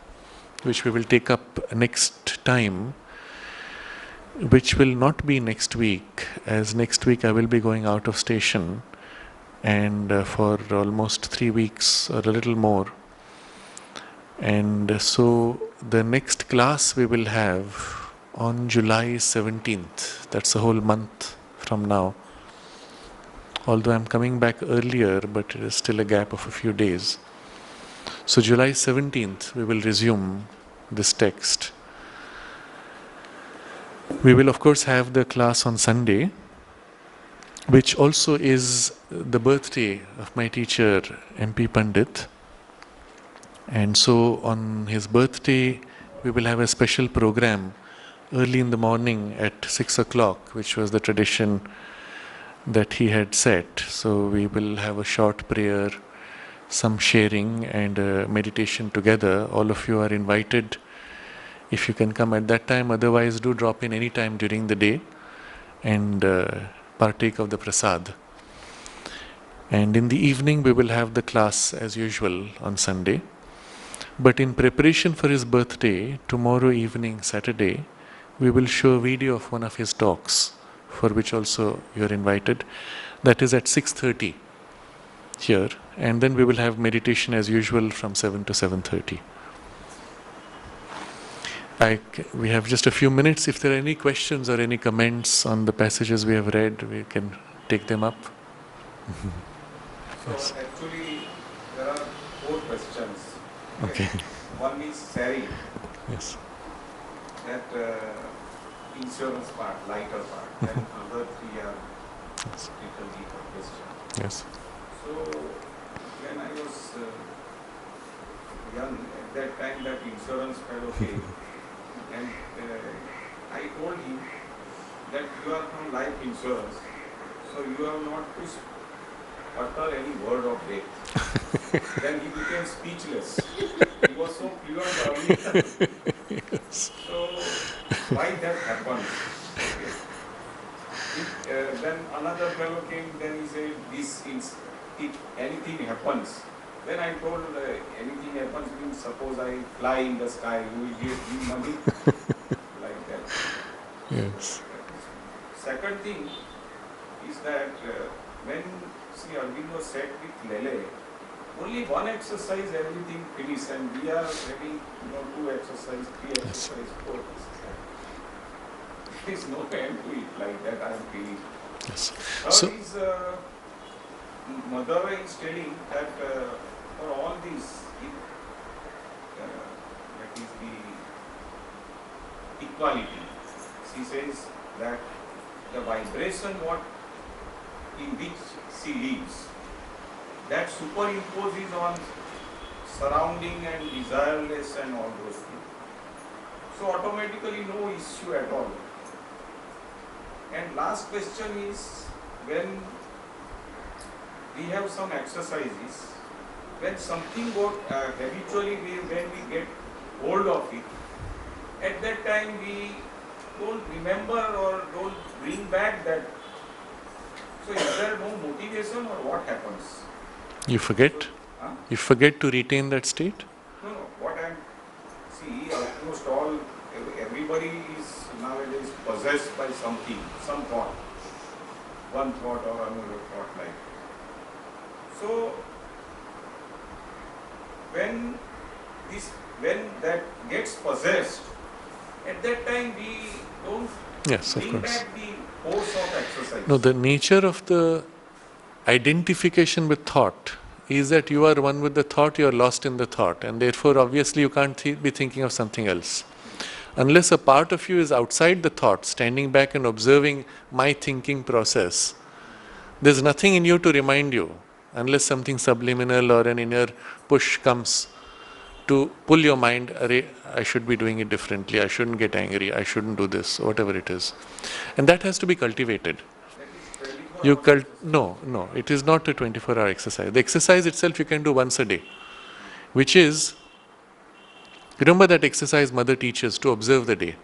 which we will take up next time, which will not be next week, as next week I will be going out of station, and for almost 3 weeks or a little more And so the next class we will have on July 17th. That's a whole month from now. Although I'm coming back earlier, but it is still a gap of a few days. So July 17th we will resume this text. We will of course have the class on Sunday, which also is the birthday of my teacher MP Pandit. And so on his birthday we will have a special program early in the morning at 6 o'clock, which was the tradition that he had set. So we will have a short prayer, some sharing and a meditation together. All of you are invited if you can come at that time. Otherwise, do drop in any time during the day and partake of the prasad. And in the evening we will have the class as usual on Sunday. But in preparation for his birthday, tomorrow evening, Saturday, we will show a video of one of his talks, for which also you are invited. That is at 6:30 here, and then we will have meditation as usual from 7 to 7:30. We have just a few minutes. If there are any questions or any comments on the passages we have read, we can take them up. Yes. So actually there are 4 questions. Okay. One is Sari. Yes. That insurance part, lighter part, and other 3 are little deeper questions. Yes. So when I was young, at that time that insurance fellow came, and I told him that you are from life insurance, so you have not to utter any word of death. Then he became speechless. He was so fluent earlier. Yes. So why that happened? Okay. Then another fellow came, then he said, if anything happens, then I told anything happens means suppose I fly in the sky, you will give me money, like that. Yes. Second thing is that when Sri Aurobindo sat with Lele, only one exercise everything finished, and we are having 2 exercise, 3 exercise, 4 exercise. There is no end to it like that, I am feeling. Yes. Third So, is mother is telling that for all these, that is the equality. She says that the vibration in which she lives, that superimposes on surrounding and desireless and all those things. So automatically no issue at all. And last question is, when we have some exercises, when something got habitually, when we get hold of it, at that time we don't remember or don't bring back that. So is there no motivation or what happens? you forget? Huh? You forget to retain that state? No, what I'm, see, almost all, everybody is nowadays possessed by something, some thought. One thought or another thought like. So, when that gets possessed, at that time we don't Yes, of bring course. back the force of exercise. No, the nature of the identification with thought is that you are one with the thought, you are lost in the thought, and therefore obviously you can't be thinking of something else. Unless a part of you is outside the thought, standing back and observing my thinking process, there's nothing in you to remind you, unless something subliminal or an inner push comes to pull your mind, Array, I should be doing it differently, I shouldn't get angry, I shouldn't do this, whatever it is. And that has to be cultivated. No, it is not a 24-hour exercise. The exercise itself you can do once a day, which is, remember that exercise mother teaches to observe the day.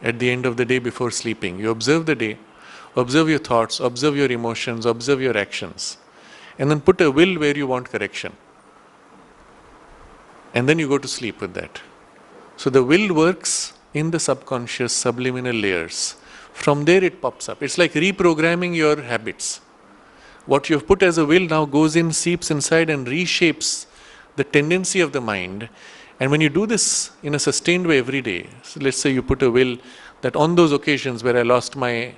At the end of the day before sleeping, you observe the day, observe your thoughts, observe your emotions, observe your actions, and then put a will where you want correction. And then you go to sleep with that. So the will works in the subconscious subliminal layers. From there it pops up. It's like reprogramming your habits. What you've put as a will now goes in, seeps inside and reshapes the tendency of the mind, And when you do this in a sustained way every day, so let's say you put a will that on those occasions where I lost my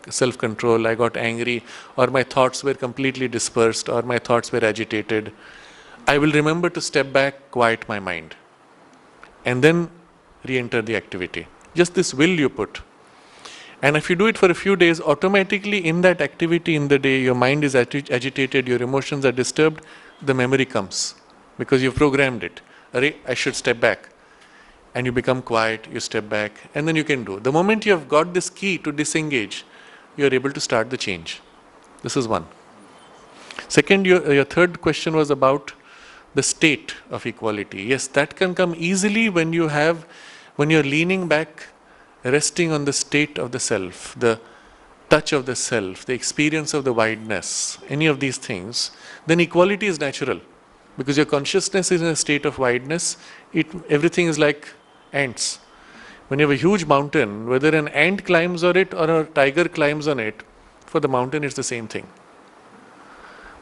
self-control, I got angry, or my thoughts were completely dispersed, or my thoughts were agitated, I will remember to step back, quiet my mind, and then re-enter the activity. Just this will you put. And if you do it for a few days, automatically in that activity in the day, your mind is agitated, your emotions are disturbed, the memory comes because you've programmed it. I should step back. And you become quiet, you step back, and then you can do. The moment you have got this key to disengage, you are able to start the change. This is one. Second, your third question was about the state of equality. Yes, that can come easily when you're leaning back, resting on the state of the self, the touch of the self, the experience of the wideness, any of these things, then equality is natural. Because your consciousness is in a state of wideness, everything is like ants. When you have a huge mountain, whether an ant climbs on it or a tiger climbs on it, for the mountain it's the same thing.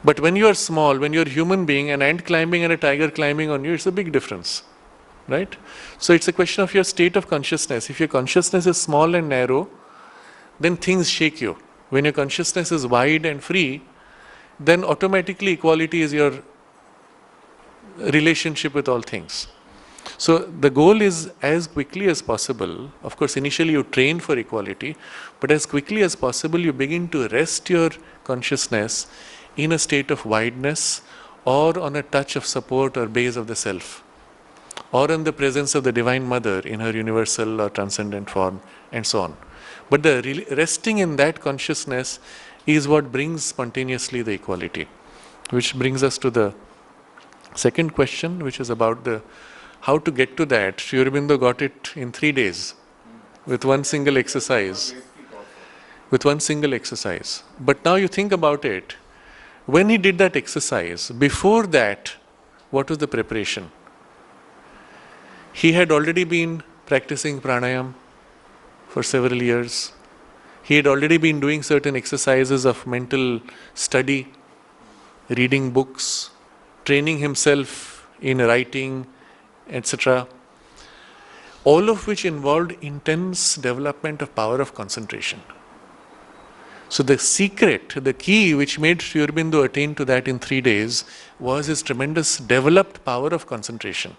But when you are small, when you are a human being, an ant climbing and a tiger climbing on you, it's a big difference. Right? So it's a question of your state of consciousness. If your consciousness is small and narrow, then things shake you. When your consciousness is wide and free, then automatically equality is your relationship with all things. So the goal is as quickly as possible, of course initially you train for equality, but as quickly as possible you begin to rest your consciousness in a state of wideness or on a touch of support or base of the self, or in the presence of the Divine Mother in her universal or transcendent form, and so on. But the resting in that consciousness is what brings spontaneously the equality. Which brings us to the second question, which is about how to get to that. Sri Aurobindo got it in 3 days with one single exercise. With one single exercise. But now you think about it, when he did that exercise, before that, what was the preparation? He had already been practicing pranayam for several years. He had already been doing certain exercises of mental study, reading books, training himself in writing, etc. All of which involved intense development of power of concentration. So the secret, the key which made Sri Aurobindo attain to that in 3 days was his tremendous developed power of concentration.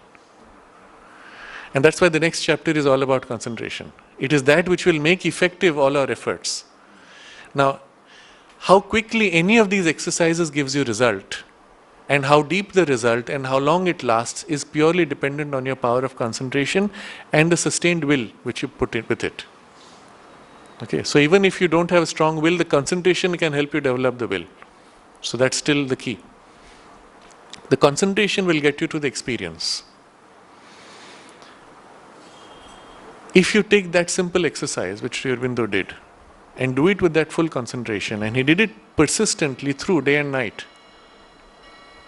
And that's why the next chapter is all about concentration. It is that which will make effective all our efforts. Now, how quickly any of these exercises gives you result, and how deep the result and how long it lasts is purely dependent on your power of concentration and the sustained will which you put in with it. Okay, so even if you don't have a strong will, the concentration can help you develop the will. So that's still the key. The concentration will get you to the experience. If you take that simple exercise which Sri Aurobindo did and do it with that full concentration, and he did it persistently through day and night,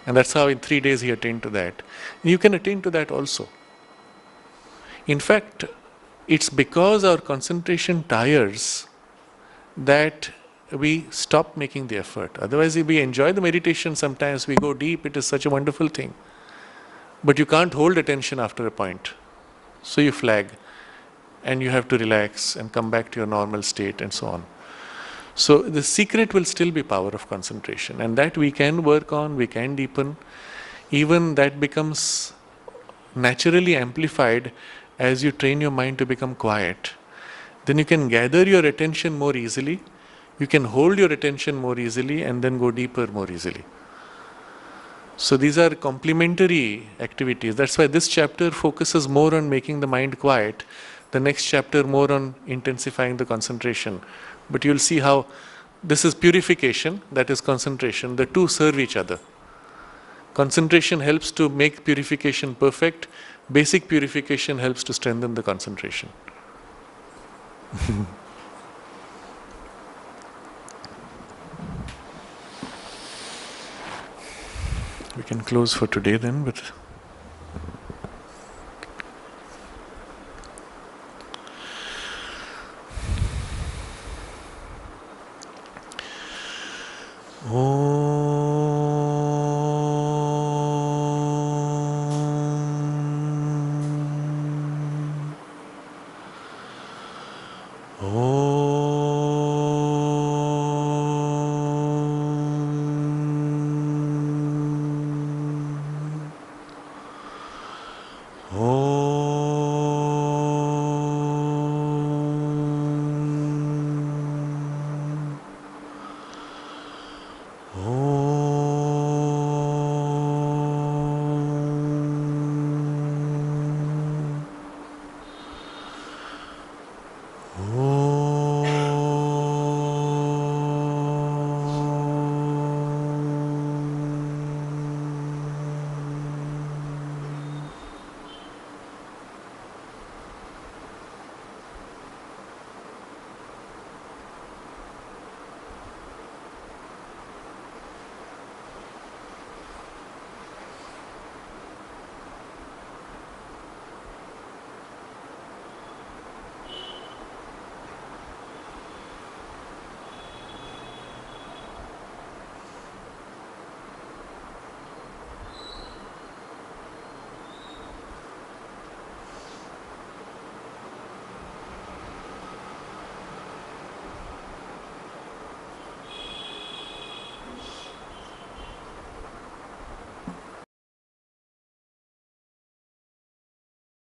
and that's how in 3 days he attained to that, you can attain to that also. In fact, it's because our concentration tires that we stop making the effort. Otherwise, if we enjoy the meditation, sometimes we go deep, it is such a wonderful thing. But you can't hold attention after a point. So you flag, and you have to relax and come back to your normal state and so on. So the secret will still be power of concentration, and that we can work on, we can deepen. Even that becomes naturally amplified as you train your mind to become quiet. Then you can gather your attention more easily, you can hold your attention more easily, and then go deeper more easily. So these are complementary activities. That's why this chapter focuses more on making the mind quiet, the next chapter more on intensifying the concentration. But you'll see how this is purification, that is concentration. The two serve each other. Concentration helps to make purification perfect. Basic purification helps to strengthen the concentration. We can close for today then with Om Om